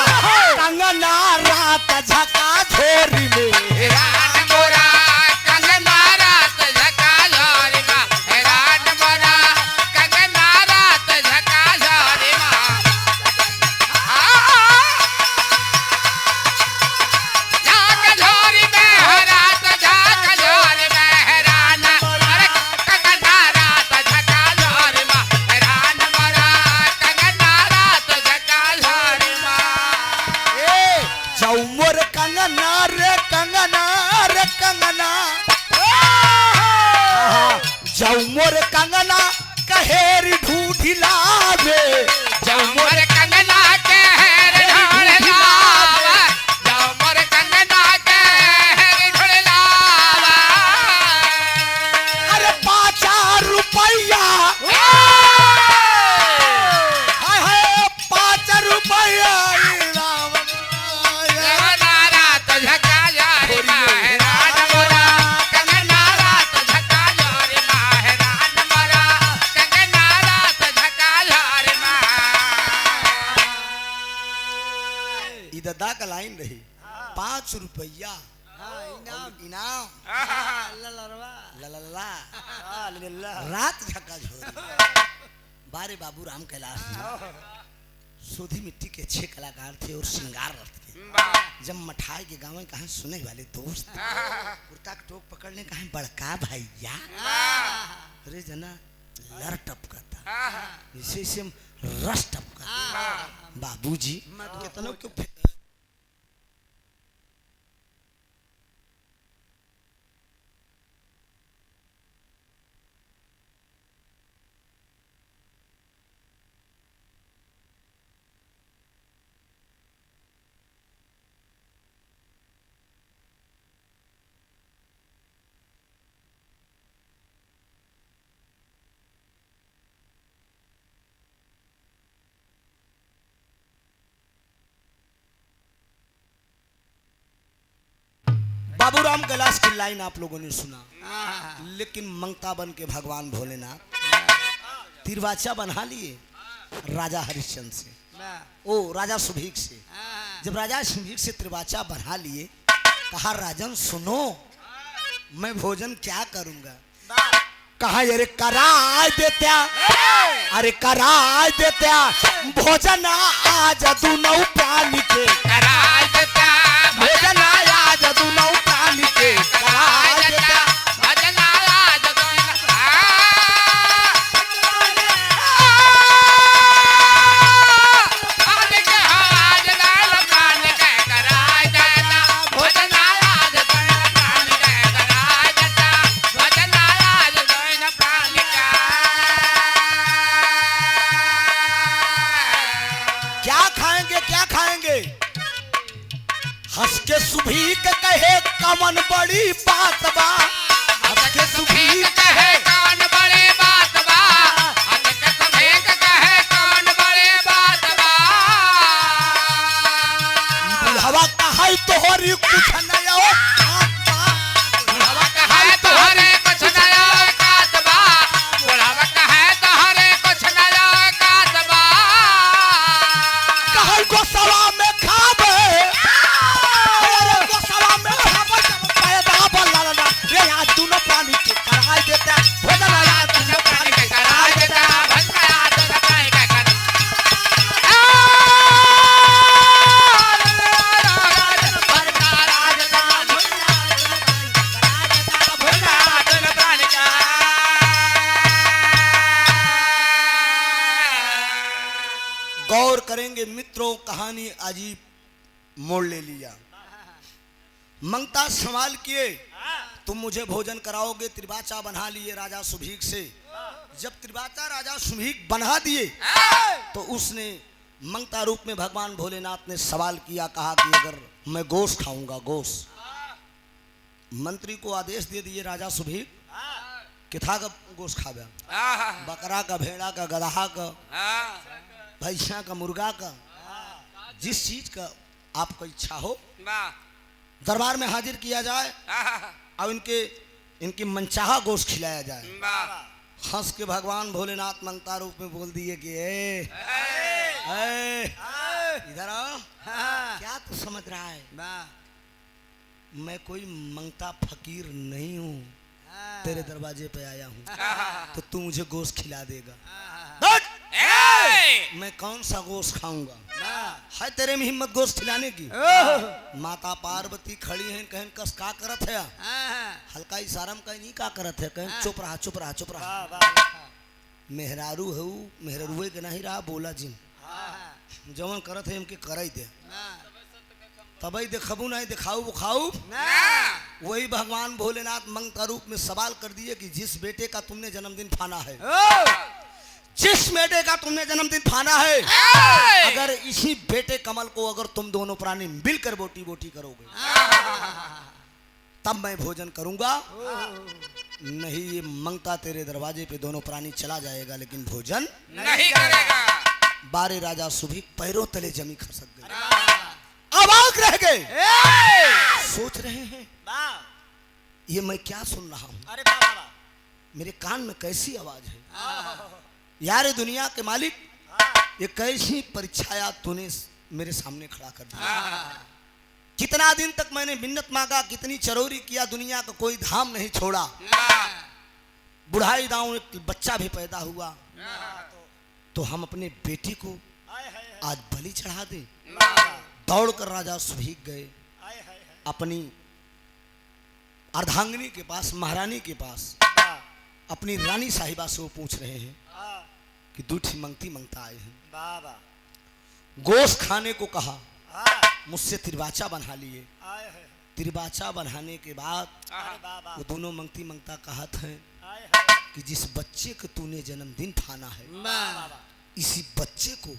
कंगना रात झका झोरी में, हैरान मोरा कंगना रात झका झोरी में, हैरान मोरा कंगना रात झका झोरी में। झका झोरी में रात झका झोरी में, हैरान मोरा कंगना रात झका झोरी में, हैरान मोरा कंगना रात झका झोरी में। जाऊ मोर कंगना रे कंगना जाऊ मोर कंगना कहेरी ढूंढी लावे, जाऊ मोर मोर कंगना के हेर ढोल लावा, जाओ मोर कंगना के हेर ढोल लावा। अरे 5 रुपया, हाय 5 रुपया कंगना रात झका झोरी में, हैरान मोरा कंगना रात झका झोरी में, हैरान मोरा कंगना रात झका झोरी में। ददा का लाइन रही 5 रुपया इनाम ललला रात झका झोरी। बारे बाबू राम कैलाश सोधी मिट्टी के अच्छे कलाकार थे और श्रृंगार रथ थे। जब मठाई के गाँव में कहा सुने वाले दोस्त कुर्ता टोक पकड़ने कहा बड़का भैया, अरे जना लर टपकता जैसे से रस टपकता। बाबूजी कितनों क्यों बाबूराम कैलाश की लाइन आप लोगों ने सुना, लेकिन मंगता बन के भगवान भोलेनाथ तिरवाचा बना लिए राजा हरिश्चंद्र से, ओ राजा सुभीक से। जब राजा सुभीक से तिरवाचा बना लिए, कहा राजन सुनो मैं भोजन क्या करूंगा। कहा अरे कराय देत्या, अरे कराय देत्या भोजन आज दुनौ प्राणी के, कराय देता भोजन आज दुनौ प्राणी के, कराय देत्या भजन आज आज के आज सुभीक कहे कमन बड़ी बात बा हंस के सुभीक कहे कौन बड़े बात बा हंस के सुभीक कहे कौन बड़े बात बा बुढ़वा कहे तोहरी कुछ नया बुढ़वा कहे तोहरे कुछ नया कात बा बुढ़वा कहे तोहरे कुछ नया कात बा कहे गोसवा में खाबे अरे गोसवा में खाबे जब पैदा बललना रे आज दोनों प्राणी के कराई देता भोजन आज दोनों प्राणी के कराई देता गौर करेंगे मित्रों, कहानी अजीब मोड़ ले लिया। मंगता सवाल किए तुम मुझे भोजन कराओगे, त्रिवाचा बना लिए राजा सुभीक से। जब त्रिवाचा राजा सुभीक बना दिए तो उसने मंगता रूप में भगवान भोलेनाथ ने सवाल किया, कहा कि अगर मैं गोश्त खाऊंगा, गोश्त। मंत्री को आदेश दे दिए राजा सुभीक कि था का गोश्त खावे, बकरा का, भेड़ा का, गधा का, भैंसा का, मुर्गा का, जिस चीज का आपको इच्छा हो दरबार में हाजिर किया जाए और इनकी मनचाहा गोश्त खिलाया जाए। हंस के भगवान भोलेनाथ मंगता रूप में बोल दिए कि ए इधर आओ। क्या तू समझ रहा है? मैं कोई मंगता फकीर नहीं हूँ, तेरे दरवाजे पे आया हूँ तो तू मुझे गोश्त खिला देगा। मैं कौन सा गोश्त खाऊंगा? है तेरे में हिम्मत गोश्त खिलाने की? माता पार्वती खड़ी हैं, कहें कस का करत है, हल्का इशारा में कहीं नहीं का करत है, कहें चुप रहा चुप रहा चुप रहा। मेहरारू है, मेहरारूए के नहीं रहा बोला जिन जवन करत है इनके कराई दे, तबई देखबू नहीं दिखाऊ बुखाऊ। वही भगवान भोलेनाथ मंगता रूप में सवाल कर दिए कि जिस बेटे का तुमने जन्मदिन फाना है, जिस बेटे का तुमने जन्मदिन फाना है, अगर इसी बेटे कमल को अगर तुम दोनों प्राणी मिलकर बोटी बोटी करोगे तब मैं भोजन करूंगा, नहीं ये मंगता तेरे दरवाजे पे दोनों प्राणी चला जाएगा लेकिन भोजन नहीं करेगा। बारे राजा सुभीक पैरों तले जमी खसक गए, अवाक रह गए, सोच रहे हैं ये मैं क्या सुन रहा हूं, अरे बाबा मेरे कान में कैसी आवाज है। यार दुनिया के मालिक, ये कैसी परीक्षाया तूने मेरे सामने खड़ा कर दिया। कितना दिन तक मैंने मिन्नत मांगा, कितनी चरौरी किया, दुनिया का कोई धाम नहीं छोड़ा। बुढ़ाई दाऊं एक बच्चा भी पैदा हुआ तो हम अपने बेटी को आज बलि चढ़ा दे। दौड़कर राजा सुभीक गए, अपनी अर्धांगिनी के पास, महारानी के पास, अपनी रानी साहिबा से वो पूछ रहे हैं कि दूठी मंगती मंगता आए हैं, गोश्त खाने को कहा, मुझसे त्रिवाचा बना लिए। त्रिवाचा बनाने के बाद वो दोनों मंगती मंगता कहत हैं कि जिस बच्चे को तूने जन्मदिन ठाना है, इसी बच्चे को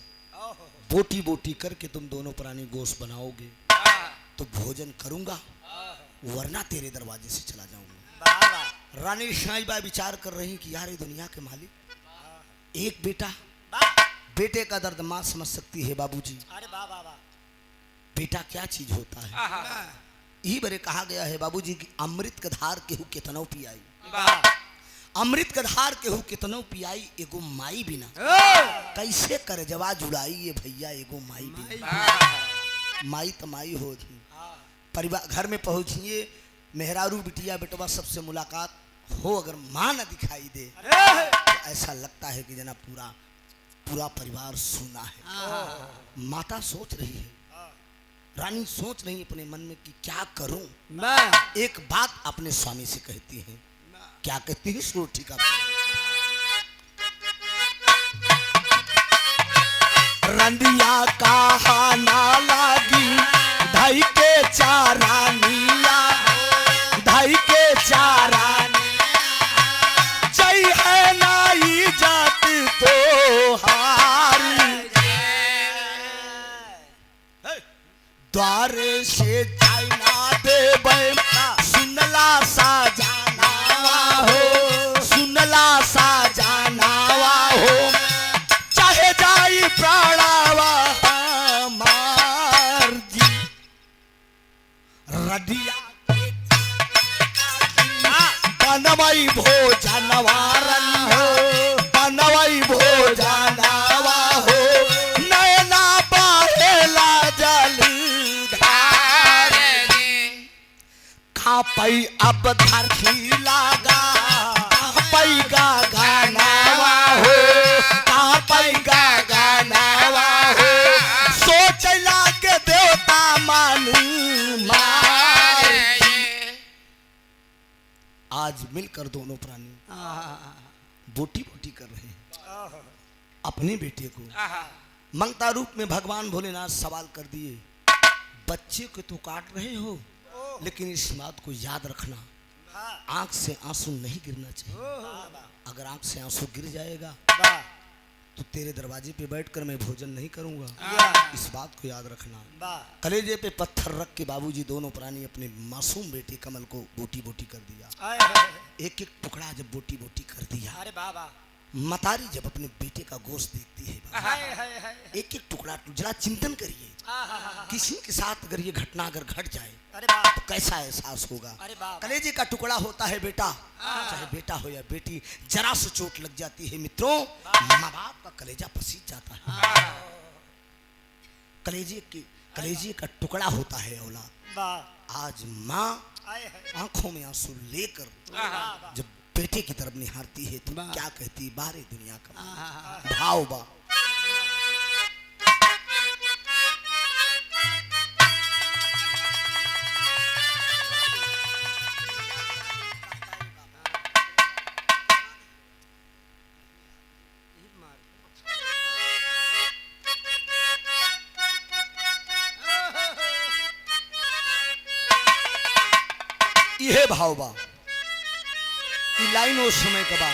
बोटी बोटी करके तुम दोनों प्राणी गोश्त बनाओगे तो भोजन करूंगा, वरना तेरे दरवाजे से चला जाऊंगा। रानी साहिबा विचार कर रही कि यार ये दुनिया के मालिक, एक बेटा, बेटे का दर्द मां समझ सकती है बाबूजी, अरे बाबा बेटा क्या चीज होता है। यही बरे कहा गया है बाबूजी कि अमृत का धार केहू कितनो पियाई, अमृत का धार केहू कितनो पियाई, एगो माई बिना कैसे कर जवा जुड़ाई ये भैया, एगो माई बिना। माई तो माई होती, परिवार घर में पहुंचिए, मेहरारू बिटिया बेटवा सबसे मुलाकात हो, अगर माँ न दिखाई दे तो ऐसा लगता है कि जना पूरा पूरा परिवार सूना है। माता सोच रही है, रानी सोच रही अपने मन में कि क्या करूं। एक बात अपने स्वामी से कहती है, क्या कहती है सुनो ठीक है। रंदिया कहा ना लागी धाई के चारानिया, धाई के चारानिया, जय है नाई जात तो हारी, द्वारे से जाई ना रडिया बनवाई भोजनवारन हो, बनवाई भोजनवा हो, नैना बहेला जल खापई अब धरती लागा, खापई गा गानावा हो, खापई गा गानावा हो, सोचला के देवता मानी मारे। आज मिलकर दोनों प्राणी बोटी बोटी कर रहे हैं अपने बेटे को। मंगता रूप में भगवान भोलेनाथ सवाल कर दिए, बच्चे को तो काट रहे हो, लेकिन इस बात को याद रखना, आंख से आंसू नहीं गिरना चाहिए। अगर आंख से आंसू गिर जाएगा तो तेरे दरवाजे पे बैठकर मैं भोजन नहीं करूंगा। इस बात को याद रखना। कलेजे पे पत्थर रख के बाबूजी दोनों प्राणी अपने मासूम बेटे कमल को बोटी बोटी कर दिया। एक एक टुकड़ा जब बोटी बोटी कर दिया, अरे बाबा मतारी जब अपने बेटे का गोश्त देखती है बाबा, एक एक टुकड़ा जरा चिंतन करिए, किसी के साथ अगर ये घटना अगर घट जाए अरे बाप तो कैसा एहसास होगा। अरे बाप कलेजे का टुकड़ा होता है बेटा, चाहे बेटा हो या बेटी, जरा से चोट लग जाती है मित्रों, माँ बाप का कलेजा पसीज जाता है। कलेजे का टुकड़ा होता है औलाद। आज माँ आंखों में आंसू लेकर जब बेटे की तरफ निहारती है तो क्या कहती, बारे दुनिया का भाव बा। यह भाव बा, ये लाइन उस समय का बा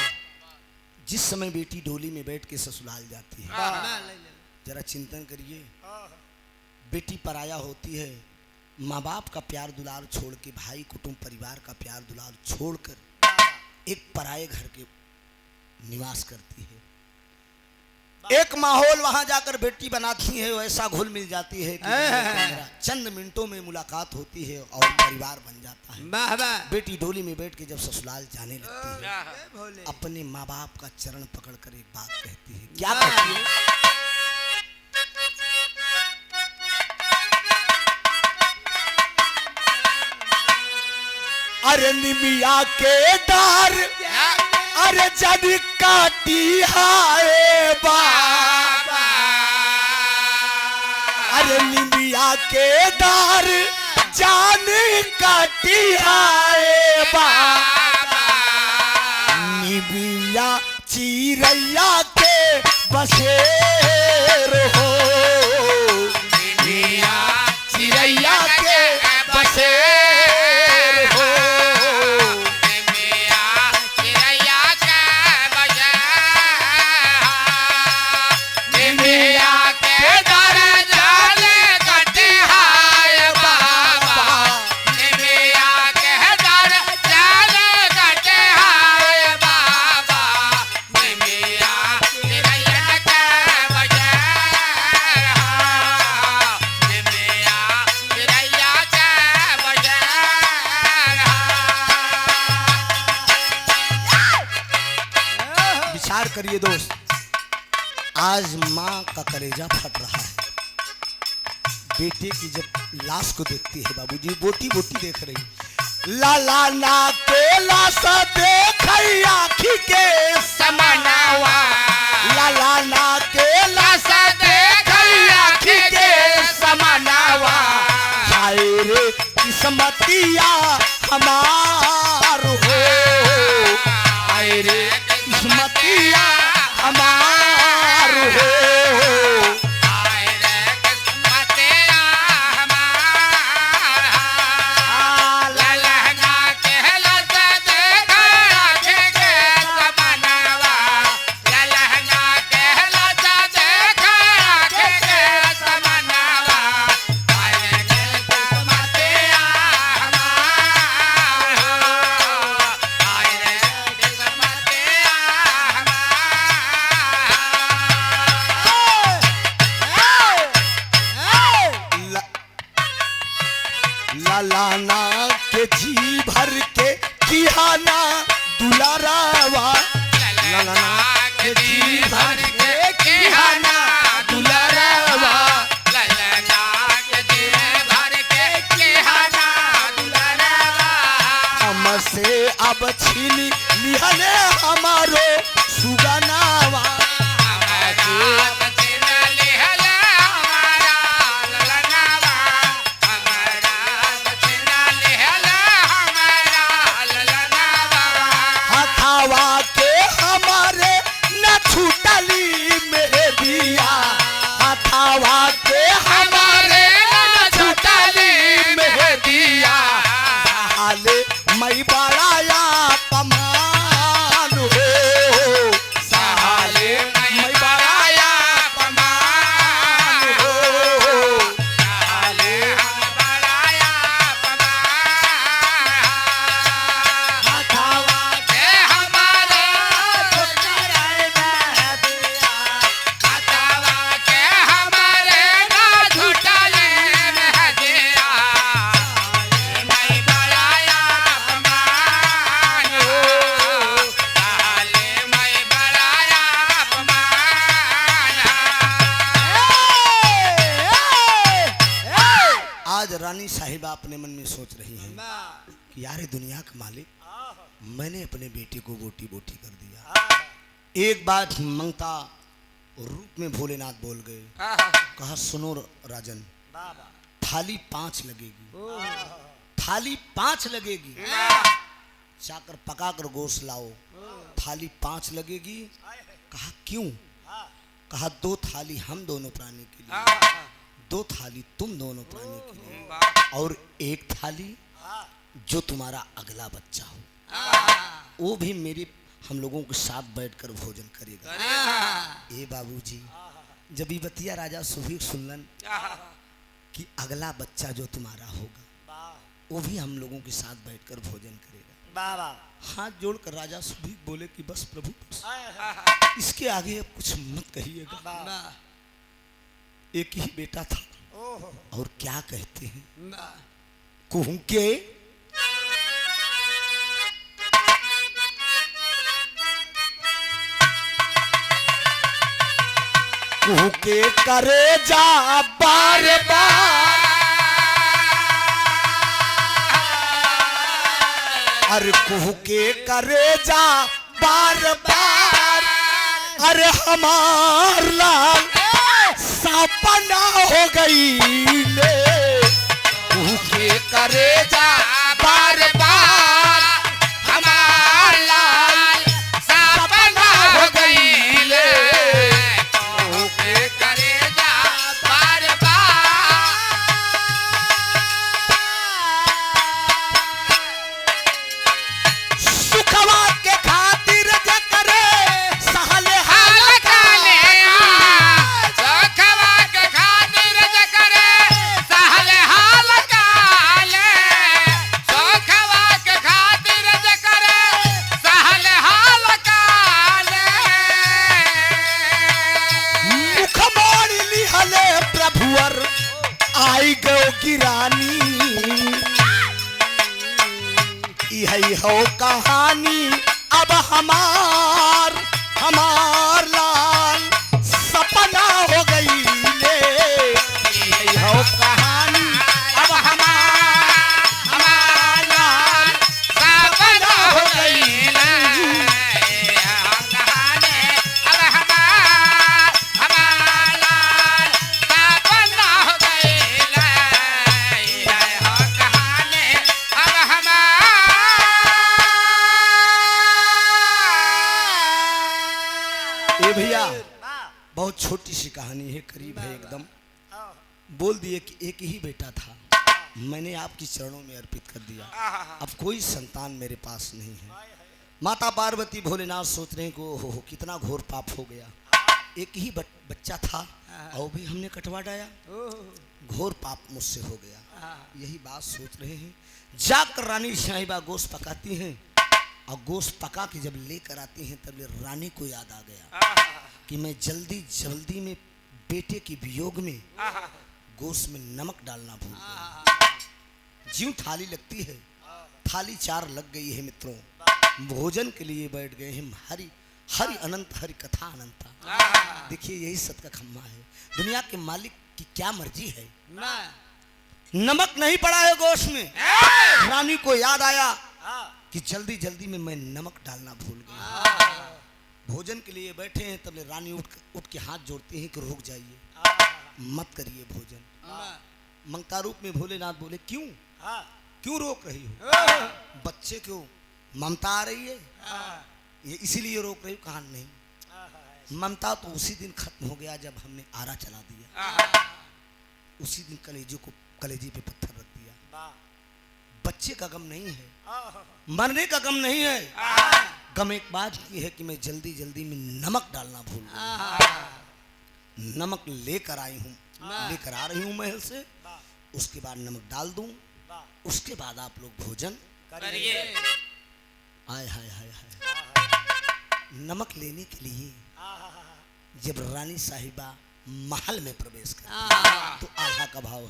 जिस समय बेटी डोली में बैठ के ससुराल जाती है। जरा चिंतन करिए, बेटी पराया होती है, माँ बाप का प्यार दुलार छोड़ के, भाई कुटुंब परिवार का प्यार दुलार छोड़कर एक पराये घर के निवास करती है। एक माहौल वहां जाकर बेटी बनाती है, वैसा घुल मिल जाती है कि चंद मिनटों में मुलाकात होती है और परिवार बन जाता है। बेटी डोली में बैठ के जब ससुराल जाने लगती है, अपने माँ बाप का चरण पकड़कर एक बात कहती है। क्या कहती है? अरे निमिया के डार, अरे जब काटी हाय बाबा, अरे निमिया के डार जान काटी हाय बाबा, निमिया चिरैया के बसेर हो, निमिया चिरैया के बसेर हो। करिए दोस्त, आज माँ का कलेजा फट रहा है, बेटे की जब लाश को देखती है। बाबूजी बोटी बोटी देख रही, लाला ना के लाश देख आँखी के समानावा, लाला ना के लाश देख आँखी के समानावा, हाय रे किस्मतिया हमार हो, हाय रे किस्मतिया हमार हो, हाय रे किस्मतिया हमार, ललहना के लत देख आँखें के समानावा, ललहना के लत देख आँखें के समानावा, हाय रे किस्मतिया हमार, हाय रे किस्मतिया लालाना के जी भर के किहाना दुलारावा लालाना के जी भर के किहाना दुलारावा हमसे अब छीनी लिहले हमारो सुगनावा हथावा के हमारे न छूटली मेहदिया हथावा के हमारे न छूटली मेहदिया हाले मई बड़ाया पमान हो साले मई बड़ाया पमान हो हथावा के हमारे आज रानी साहिबा अपने मन में सोच रही हैं कि यार ये दुनिया का मालिक मैंने अपने बेटे को बोटी बोटी कर दिया। एक बात मंगता रूप में भोलेनाथ बोल गए, कहा सुनो राजन, थाली 5 लगेगी, थाली 5 लगेगी, जाकर पकाकर गोश्त लाओ, थाली 5 लगेगी। कहा क्यों? कहा 2 थाली हम दोनों प्राणी के लिए, 2 थाली तुम दोनों प्राणी के लिए, और 1 थाली जो तुम्हारा अगला बच्चा हो वो भी मेरे हम लोगों के साथ बैठकर भोजन करेगा। ए बाबूजी, जब ये बतिया राजा सुबीर सुनलन कि अगला बच्चा जो तुम्हारा होगा वो भी हम लोगों के साथ बैठकर भोजन करेगा, हाथ जोड़कर राजा सुबीर बोले कि बस प्रभु बस, इसके आगे अब कुछ मत कहिएगा। एक ही बेटा था और क्या कहते हैं, कुहू के कुहू के करे जा बार बार, अरे कुहू के करे जा बार बार, अरे हमार लाल सपना हो गई ले, कुहू के करे जा बार बार, हमार लाल सपना हो गई ले, कुहू के करे जा बार बार। सुखवा के खातिर जे करे सहले हाल काले, सुखवा के खातिर जे करे सहले हाल काले, सुखवा के खातिर जे करे सहले हाल काले, मुख मोड़ लिहले प्रभुवर आई गो गिरानी, यही हो कहानी अब हमार लाल सपना हो गई ले, यही हो कहानी अब हमार लाल सपना हो गई ले, कहानी अब हमारा लाल सपना हो गई ले, कहानी अब हमारा। ए भैया, बहुत छोटी सी कहानी है, करीब है एकदम। बोल दिए कि एक ही बेटा था, मैंने आपकी चरणों में अर्पित कर दिया, अब कोई संतान मेरे पास नहीं है। माता पार्वती भोलेनाथ सोच रहे हैं कि हो कितना घोर पाप हो गया, एक ही बच्चा था और भी हमने कटवा डाया, घोर पाप मुझसे हो गया। यही बात सोच रहे हैं, जाकर रानी साहिबा गोश्त पकाती हैं, और गोश्त पका के जब लेकर आती हैं तब रानी को याद आ गया कि मैं जल्दी में बेटे के वियोग में गोश्त में नमक डालना भूल गया। ज्यों थाली लगती है, थाली 4 लग गई है मित्रों, भोजन के लिए बैठ गए हैं। हरि हरि अनंत, हरि कथा अनंता। देखिए यही सत्य का खम्मा है। दुनिया के मालिक की क्या मर्जी है। नमक नहीं पड़ा है गोश्त में। रानी को याद आया कि जल्दी जल्दी में मैं नमक डालना भूल गई। भोजन के लिए बैठे हैं, तब रानी उठ के हाथ जोड़ती है कि रुक जाइए, मत करिए भोजन। मंगता रूप में भोलेनाथ बोले, क्यों क्यों रोक रही हो? बच्चे क्यों, ममता आ रही है, ये इसीलिए रोक रही हो? कहा नहीं, ममता तो उसी दिन खत्म हो गया जब हमने आरा चला दिया। उसी दिन कलेजी पे पत्थर रख दिया। बच्चे का गम नहीं है, मरने का गम नहीं है। गम एक बात की है कि मैं जल्दी जल्दी में नमक डालना भूल गया। नमक लेकर आई हूँ, लेकर आ रही हूँ महल से। उसके बाद नमक डाल दूं, उसके बाद आप लोग भोजन करिए। आय हाय हाय हाय। नमक लेने के लिए जब रानी साहिबा महल में प्रवेश कर तो आल्हा का भाव है।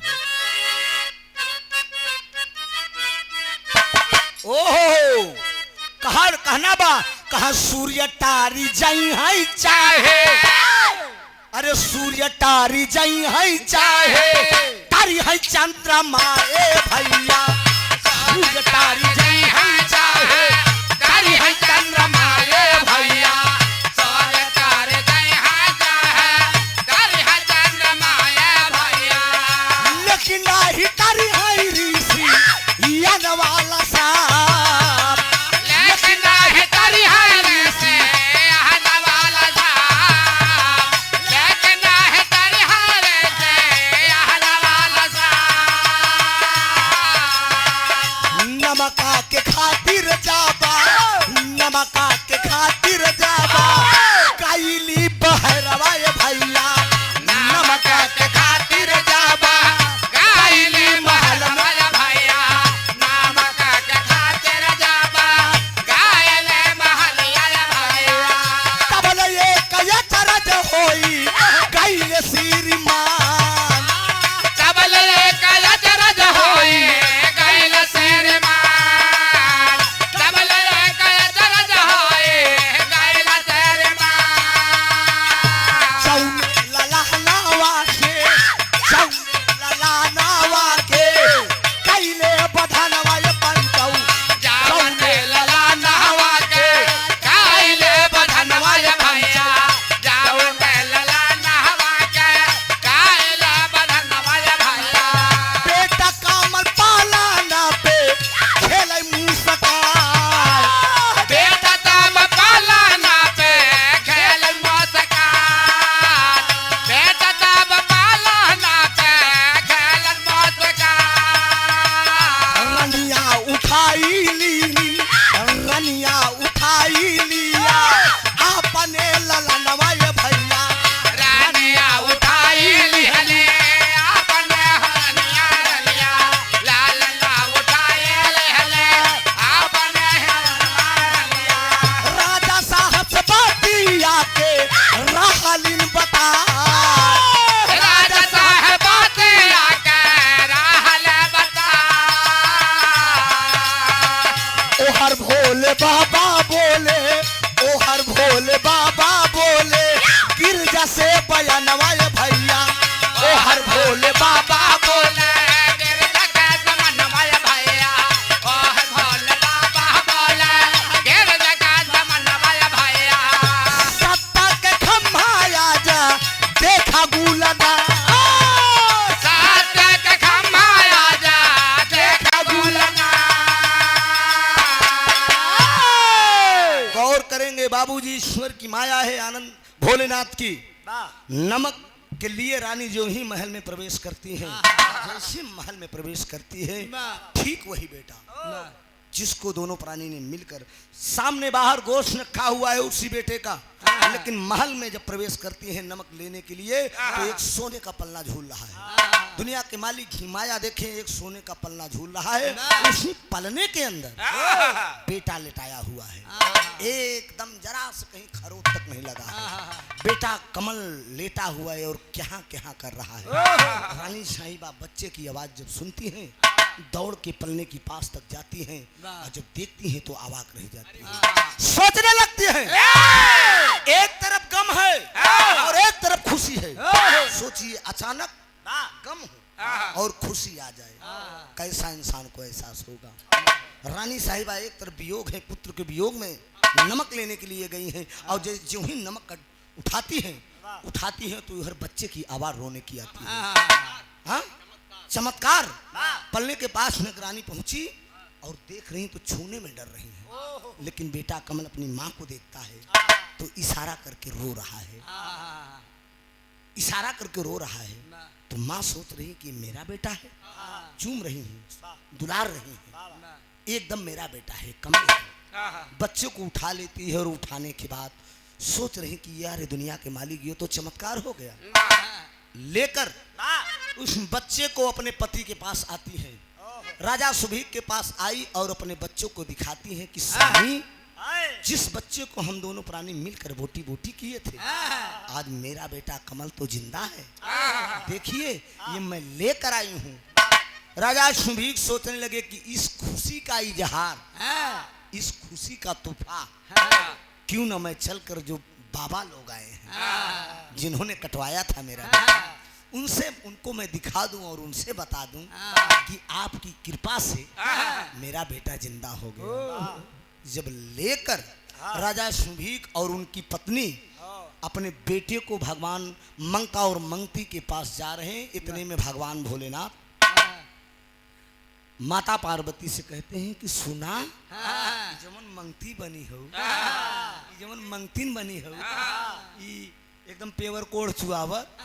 ओहो, कहना बा, कहा सूर्य तारी जाई है चाहे, अरे सूर्य तारी जाई है चाहे, तारी है चंद्रमा ए भैया। सूर्य तारी जाई है चाहे, तारी है चंद्रमा ए भैया। सूर्य तारे जाई है चाहे, तारी है चंद्रमा ए भैया। लेकिन नाही तारी है ऋषि यन वाला साहब। लेकिन नाही तारी है ऋषि यन वाला साहब। लेकिन नाही तारी है ऋषि यन वाला साहब। नमका के खातिर जाबा, नमका के खातिर जाबा, काइली बहरवा ए भैया। नमका के खातिर जाबा, गायली महल वाला भैया। नमक के खातिर जाबा, गायले महल वाला भैया। तबल ये कया चरज होई गाइले श्रीमान। तबल एक अजरज होई गैल शेरमान। तबल एक अजरज होई गैल शेरमान। चौन ललहनावा के, चौन ललहनावा के, काइले बधनवा ये पंचौ। जावन लला नहवा के गायले बधनवा ये भैया। जावन लला नहवा के गायले बधनवा ये भैया। बेटा कामल पालाना पे खेलै मुसकाय। बेटा तब पालाना पे खेल मौसकार। बेटा तब पालाना पे खेल मौसकार। रनिया उठाई ली, रनिया उठाई लिया अपने ललनवा ये भैया। रानिया उठाई लिहले अपने हरनिया रलिया। लालना उठाए लिहले अपने हरनिया रलिया। राजा साहब से बातिया के रहलिन बता। राजा साहब आके रहल बता। ओहर भोले बाबा बोले, ओहर भोले बाबा बोले, गिरजा से बयानवा ये भैया। ओहर भोले बाबा बोले, गिरजा के जमनवा ये भैया। ओह भोले बाबा बोले गिरजा के जमनवा ये भैया। सत्ता के खम्भा आजा देखा गुलदा। साथ के खम्भा आजा देखा गुलना। गौर करेंगे बाबूजी, ईश्वर की माया है, आनंद भोलेनाथ की। नमक के लिए रानी जो ही महल में प्रवेश करती है, जैसे महल में प्रवेश करती है, ठीक वही बेटा जिसको दोनों प्राणी ने मिलकर, सामने बाहर गोश्त रखा हुआ है उसी बेटे का, लेकिन महल में जब प्रवेश करती है नमक लेने के लिए तो एक सोने का पल्ला झूल रहा है। दुनिया के मालिक की माया देखें, एक सोने का पल्ला झूल रहा है, उसी पलने के अंदर बेटा लेटाया हुआ है, एकदम जरा से कहीं खरोट तक नहीं लगा है। बेटा कमल लेटा हुआ है और क्या क्या कर रहा है। रानी साहिबा बच्चे की आवाज जब सुनती हैं दौड़ के पलने की पास तक जाती हैं वाह। और जब देखती हैं तो अवाक रह जाती हैं, सोचने लगती हैं। एक तरफ गम है और एक तरफ खुशी है। सोचिए अचानक गम हो और खुशी आ जाए, कैसा इंसान को एहसास होगा। रानी साहिबा एक तरफ वियोग है, पुत्र के वियोग में नमक लेने के लिए गई हैं और जो ही नमक उठाती हैं तो हर बच्चे की आवाज रोने की आती है। हाँ, चमत्कार। पलने के पास निगरानी पहुंची और देख रही तो छूने में डर रही है, लेकिन बेटा कमल अपनी माँ को देखता है तो इशारा करके रो रहा है, इशारा करके रो रहा है। तो माँ सोच रही कि मेरा बेटा है, चूम रही है, दुलार रही है, एकदम मेरा बेटा है, कमल है। बच्चे को उठा लेती है और उठाने के बाद सोच रही कि यार ये दुनिया के मालिक, ये तो चमत्कार हो गया। लेकर उस बच्चे को अपने पति के पास आती है। राजा सुभीक के पास आई और अपने बच्चों को दिखाती है कि स्वामी, जिस बच्चे को हम दोनों प्राणी मिलकर बोटी बोटी किए थे, आज मेरा बेटा कमल तो जिंदा है। देखिए ये मैं लेकर आई हूँ। राजा सुभीक सोचने लगे कि इस खुशी का इजहार, इस खुशी का तोहफा क्यों न मैं चलकर जो बाबा लोग आए हैं जिन्होंने कटवाया था मेरा बेटा, उनसे उनको मैं दिखा दूं और उनसे बता दूं कि आपकी कृपा से मेरा बेटा जिंदा हो गया। जब लेकर राजा सुभीक और उनकी पत्नी अपने बेटे को भगवान मंगता और मंगती के पास जा रहे हैं, इतने में भगवान भोलेनाथ माता पार्वती से कहते हैं कि सुना, जमन मंगती बनी हो, जमन मंगतीन बनी हो, एकदम पेवर कोड़ चुआवत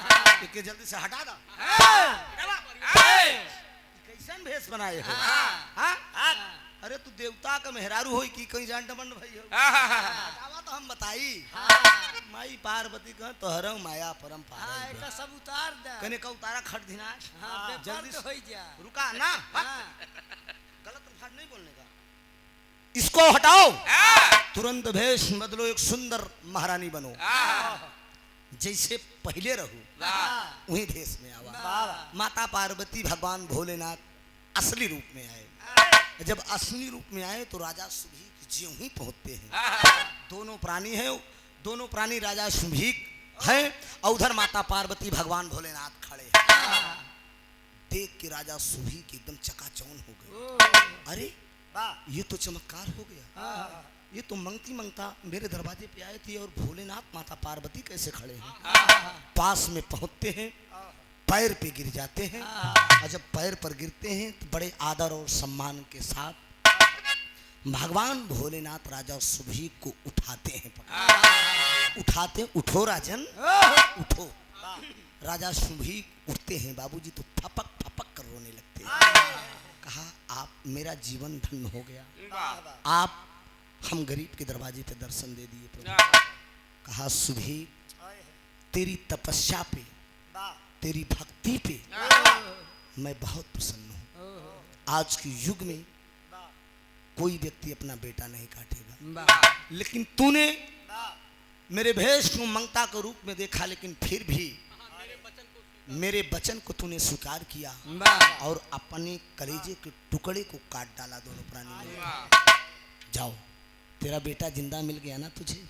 के जल्दी से हटा दो। कैसन भेष बनाए हो? अरे तू देवता का मेहरारू हो कि कहीं जान डमंड भाई हो? हटावा तो हम बताई। माई पार्वती कह तोहरा माया परंपरा एका सब उतार दे, कने का उतारा खट दिना जल्दी से होई जा। रुका ना, गलत अल्फाज नहीं बोलने का। इसको हटाओ, तुरंत भेष बदलो, एक सुंदर महारानी बनो, जैसे पहले रहो वही देश में आवा। माता पार्वती भगवान भोलेनाथ असली रूप में आए। जब असली रूप में आए तो राजा सुभीक ज्यों ही पहुंचते हैं। दोनों प्राणी हैं, दोनों प्राणी राजा सुभीक हैं और उधर माता पार्वती भगवान भोलेनाथ खड़े हैं। देख के राजा सुभीक एकदम चकाचौंध हो गए। अरे ये तो चमत्कार हो गया, ये तो मंगती मंगता मेरे दरवाजे पे आए थे और भोलेनाथ माता पार्वती कैसे खड़े हैं। पास में पहुंचते हैं, पैर पे गिर जाते हैं और जब पैर पर गिरते हैं तो बड़े आदर और सम्मान के साथ भगवान भोलेनाथ राजा सुभीक को उठाते हैं। उठाते, उठो राजन उठो। राजा सुभीक उठते हैं, बाबूजी तो फपक फपक कर रोने लगते हैं। कहा आप मेरा जीवन धन्य हो गया, आप हम गरीब के दरवाजे पे दर्शन दे दिए प्रभु। कहा सुभीक तेरी तपस्या पे, तेरी भक्ति पे मैं बहुत प्रसन्न हूँ। आज के युग में कोई व्यक्ति अपना बेटा नहीं काटेगा, लेकिन तूने मेरे भेष को मंगता के रूप में देखा, लेकिन फिर भी मेरे वचन को तूने स्वीकार किया और अपने कलेजे के टुकड़े को काट डाला दोनों प्राणी में। जाओ, तेरा बेटा जिंदा मिल गया ना तुझे?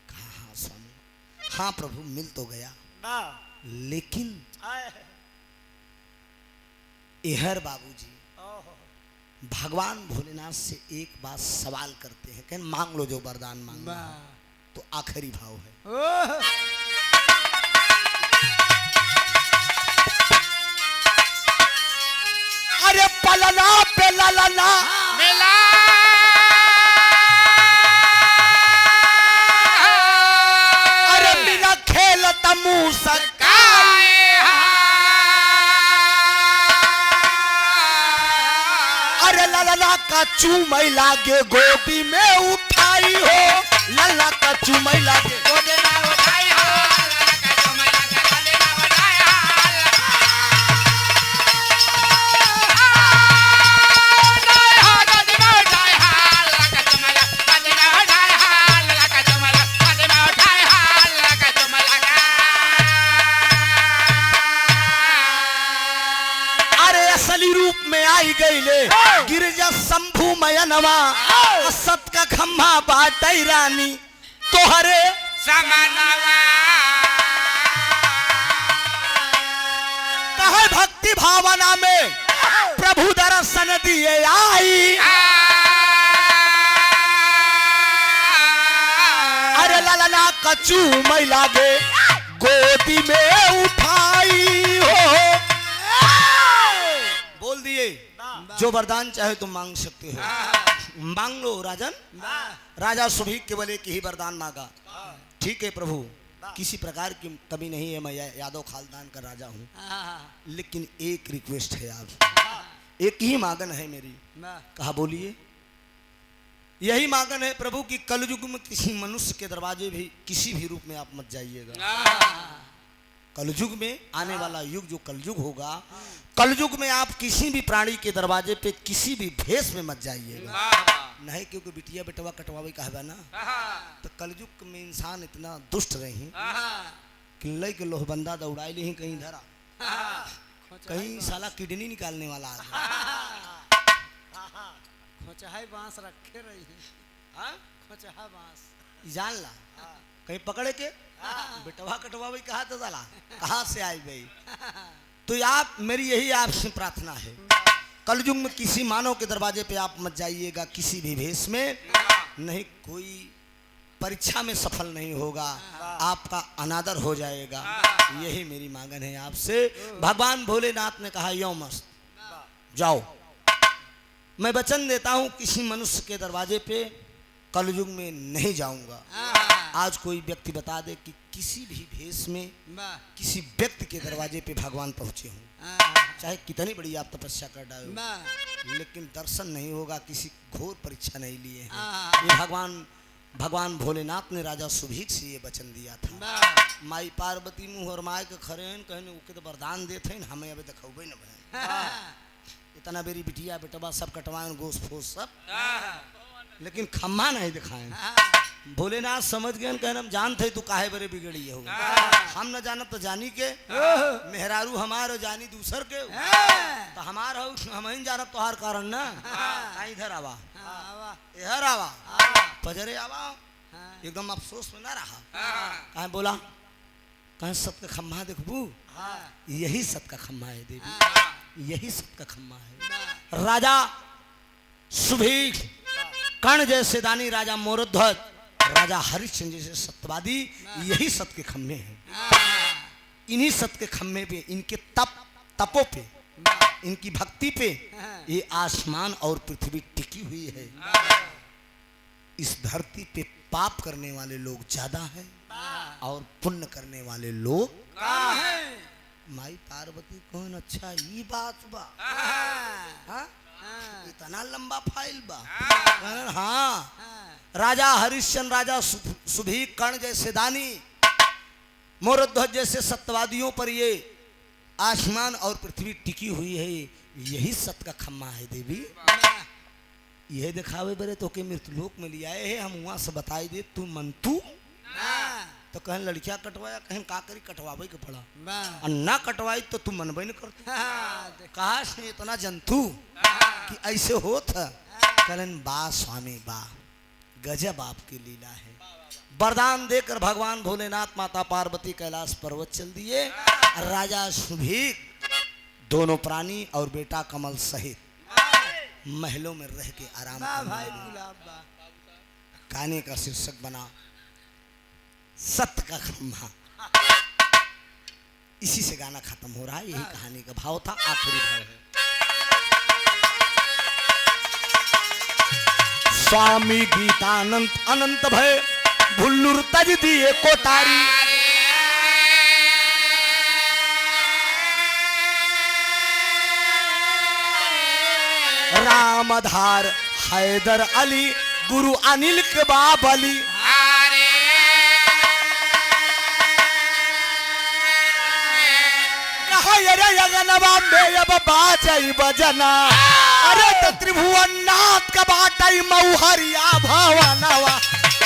कहा हाँ स्वामी। हाँ प्रभु मिल तो गया, लेकिन एहर बाबूजी भगवान भोलेनाथ से एक बात सवाल करते हैं, कहन मांग लो जो वरदान मांगना है। तो आखिरी भाव है, अरे पलना पे ललना मिला अरे बिना खेल तमू सका ललना का चूमई लागे गोदी में उठाई हो, ललना का चूमई लागे गोदी में उठाई हो, ललना का चूमई लागे गोदी में उठाई हो। गोदी में उठाई हो, ललना का चूमई लागे गोदी में उठाई हो, ललना का चूमई लागे गोदी में उठाई हो, ललना का चूमई लागे। अरे असली रूप में आई गई मयनवा सत का खम्मा बाटई रानी तोहरे समनवा कहे भक्ति भावना में प्रभु दर्शन दिए आई अरे लाला कचू मैं लागे गोदी में उठाई हो बोल दिए जो वरदान चाहे तुम मांग सकते हो मांग लो राजन। राजा सुभीक केवल एक ही वरदान मांगा। ठीक है प्रभु किसी प्रकार की कमी नहीं है, मैं यादव खानदान का राजा हूँ, लेकिन एक रिक्वेस्ट है आप, एक ही मांगन है मेरी। कहा बोलिए। यही मांगन है प्रभु कि कलयुग में किसी मनुष्य के दरवाजे भी किसी भी रूप में आप मत जाइएगा। कलयुग में आने वाला युग जो कलयुग होगा, कलयुग में आप किसी भी प्राणी के दरवाजे पे किसी भी भेष में मत जाइएगा। नहीं क्योंकि बिटिया बेटवा कटवावे कहबा ना, तो कलयुग में इंसान इतना दुष्ट रही कि लई के लोह बंदा दौड़ाई ले कहीं धरा, कहीं साला किडनी निकालने वाला आ खोचहाई बांस रखे रही है, खोचहा बांस जान ला कहीं पकड़े के बेटवा कटवावे कहा तो साला कहाँ से आई भाई। तो आप मेरी यही आपसे प्रार्थना है, कलयुग में किसी मानव के दरवाजे पे आप मत जाइएगा किसी भी भेष में, नहीं कोई परीक्षा में सफल नहीं होगा, आपका अनादर हो जाएगा। यही मेरी मांगन है आपसे। भगवान भोलेनाथ ने कहा यो मस्त जाओ, मैं वचन देता हूं किसी मनुष्य के दरवाजे पे कलयुग में नहीं जाऊंगा। आज कोई व्यक्ति बता दे कि किसी भी भेष में किसी व्यक्ति के दरवाजे पे भगवान पहुंचे हों, चाहे कितनी बड़ी आप तपस्या कर डालो, लेकिन दर्शन नहीं होगा, किसी घोर परीक्षा नहीं लिए हैं। ये भगवान भोलेनाथ ने राजा सुभीक से ये वचन दिया था। माई पार्वती मुँह और माय के खरे कहने ओके तो वरदान देते हैं, हमें अभी दिखौबे न बने। इतना बेरी बिटिया बेटवा सब कटवाए गोश फोश सब, लेकिन खम्मा नहीं दिखाए। भोलेनाथ समझ गए, कहना हम जानते तू काहे बरे बिगड़ी हो, हम न जानत तो जानी के मेहरारू हमार जानी दूसर के, तो हमार हो हम ही जानत तोहार कारण ना। इधर आवा इधर आवा पजरे आवा, एकदम अफसोस में ना रहा। कहे बोला कहे सत का खम्मा देखबू, यही सत का खम्मा है देवी, यही सत का खम्मा है। राजा सुभीक, कर्ण जैसे दानी राजा मोरध्वज, राजा हरिश्चंद्र जैसे सत्यवादी, यही सत के खम्मे हैं। इन्हीं सत के खम्मे पे, इनके तपों पे, इनकी भक्ति पे ये आसमान और पृथ्वी टिकी हुई है। इस धरती पे पाप करने वाले लोग ज्यादा हैं और पुण्य करने वाले लोग कम हैं। माई पार्वती कौन अच्छा ये बात बा, इतना लंबा फाइल बा। हाँ राजा हरिश्चंद्र, राजा सुभीक, कर्ण जैसे दानी, मोरध्वज जैसे सत्यवादियों पर ये आसमान और पृथ्वी टिकी हुई है। यही सत का खम्मा है देवी। यह दिखावे बरे तो के मृत्युलोक में ले आए हैं, हम वहां से बताई दे तू मनतू तो कहें लड़कियां कटवाया, कहें का करी कटवावे के पड़ा, और ना कटवाई तो तू मनबे न करती। कहा से इतना जंतु कि ऐसे होत है। कहन बा स्वामी बा, गजब आपकी लीला है। वरदान देकर भगवान भोलेनाथ माता पार्वती कैलाश पर्वत चल दिए। राजा सुभीक दोनों प्राणी और बेटा कमल सहित महलों में रह के आराम कर। गाने का शीर्षक बना सत्य का खम्मा। इसी से गाना खत्म हो रहा है, यही कहानी का भाव था, आखिरी भाव है। स्वामी गीतानंद अनंत भय भुल्लुर तज दिए कोटारी। रामधार हैदर अली गुरु अनिल के बाबली। अगनवा में अब बाजई बजना, अरे तो त्रिभुवननाथ का बाटई मऊहरिया भवनवा,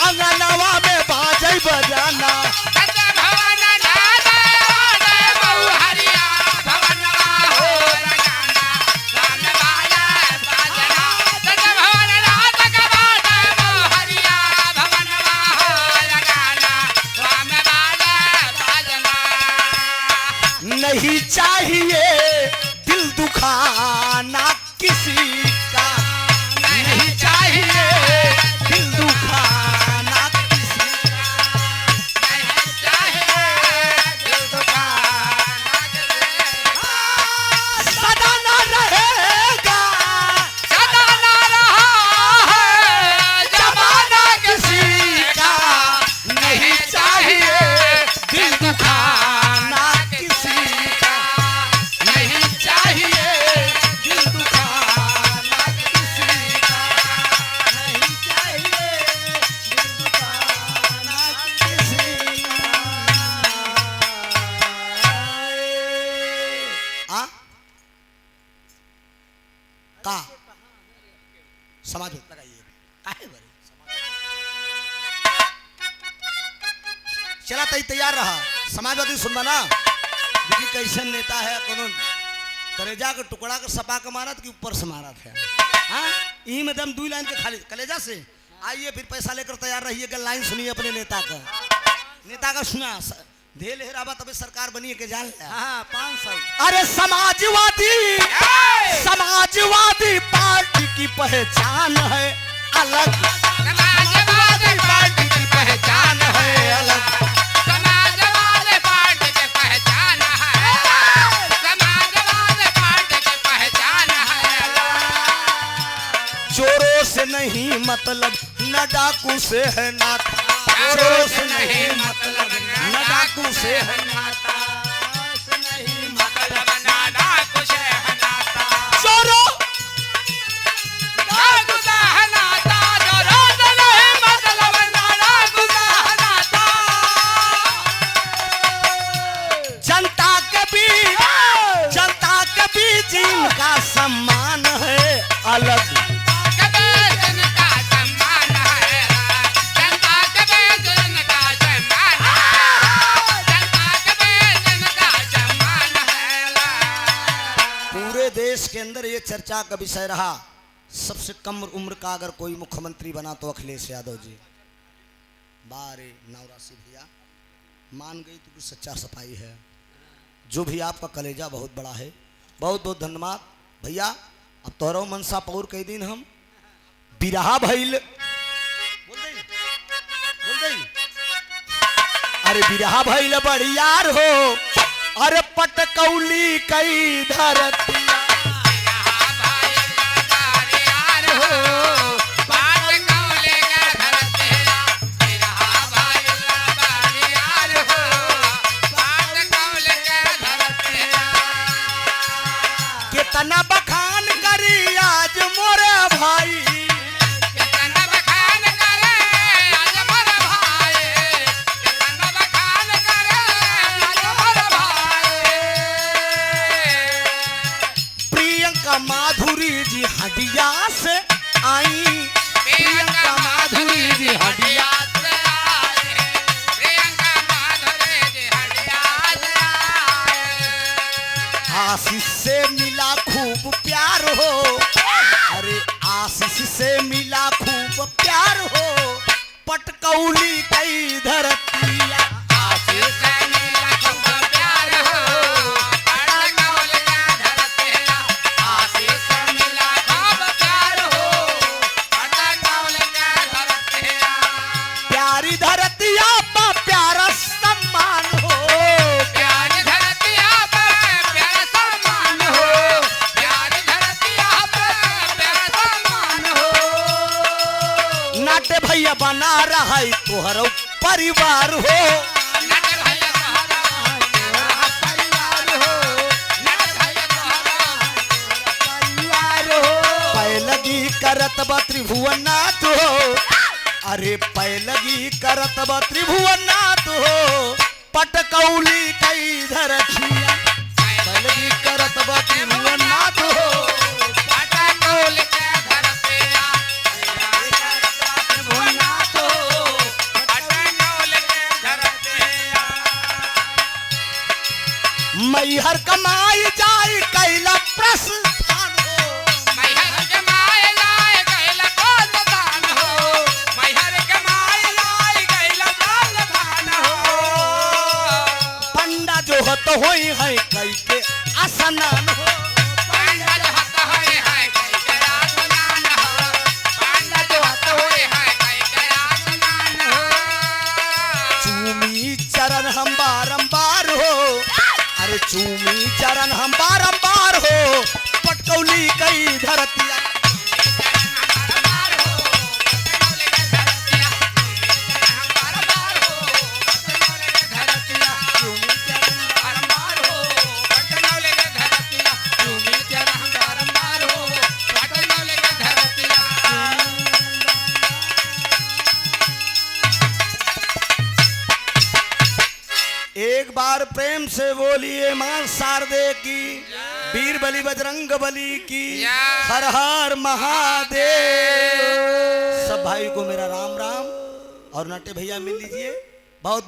अंगनवा में बाजई बजना। समाज लगाइए काहे बरे चला तई तैयार रहा समाजवादी सुनबा ना देखी कैसन नेता है कोनो कलेजा के टुकड़ा के सपा के मारत कि ऊपर से मारत है हाँ यही में दम 2 लाइन के खाली कलेजा से आइए फिर पैसा लेकर तैयार रहिए कि लाइन सुनिए अपने नेता का सुना दे लहराबा तबे सरकार बनी के जान ले हाँ 500 अरे समाजवादी पार्टी की पहचान है अलग समाजवादी पार्टी की पहचान है अलग समाजवादी पार्टी की पहचान है समाजवादी पार्टी की पहचान है अलग चोरों से नहीं मतलब न डाकू से है नाता चोरों से नहीं मतलब न डाकू से है नाता नहीं मतलब ना डाकू से है नाता चोरों डाकू से है नाता चोरों से नहीं मतलब ना डाकू से है नाता जनता के बीच इनका सम्मान है अलग देश के अंदर ये चर्चा का विषय रहा सबसे कम उम्र का अगर कोई मुख्यमंत्री बना तो अखिलेश यादव जी बारे नवरासी भैया मान गई तो सच्चा सफाई है जो भी आपका कलेजा बहुत बड़ा है बहुत बहुत धन्यवाद भैया अब तोहरो मनसा पौर कई दिन हम बिरहा भइल बोल दे अरे बिरहा भइल बढ़ियार हो अरे पटकौली कई धरती कितना बखान करी आज मोरे भाई कितना बखान करे आज मोरे भाई कितना बखान करे आज मोरे भाई प्रियंका माधुरी जी हडिया से आई प्रियंका माधुरी जी हडिया से आए प्रियंका माधुरी जी हडिया से आए आशीष से मिला खूब प्यार हो अरे आशीष से मिला खूब प्यार हो पटकौली कई धरतिया आशीष से मिला खूब प्यार हो पटकौली का धरतिया आशीष से मिला खूब प्यार हो पटकौली का धरतिया प्यारी धरतिया पा प्यारा सम्मान हो प्यारी धरतिया पर प्यारा सम्मान हो प्यारी धरतिया पर प्यारा सम्मान हो नाटे भैया बना रहा है तोहरो परिवार हो नट भैया तुम्हारा परिवार हो नट भैया तुम्हारा पैलगी करत बा त्रिभुवनाथ हो अरे पैलगी करत बा त्रिभुवनाथ हो पटकौली कई धरतिया पैलगी करत बा त्रिभुवनाथ हो पटकौली का धरतिया त्रिभुवनाथ हो पटकौली का धरतिया मैहर कमाई जाई कैला प्रस्थान हो मैहर के माय लाए गैला कौन दान हो मैहर के माय लाए गैला कौन दान हो पंडा जो हत होई है कई के स्नान हो पांडा जो हत होए है कई करा स्नान हो पांडा जो हत होए है कई करा स्नान हो चूमी चरण हम बारंबार हो अरे चूमी चरण हम बारंबार हो पटकौली कई धरतिया एक बार प्रेम से बोलिए मां शारदे की वीर बली बजरंग बली की जय। हर हर महादेव। भाई को मेरा राम राम और नटे भैया मिल लीजिए बहुत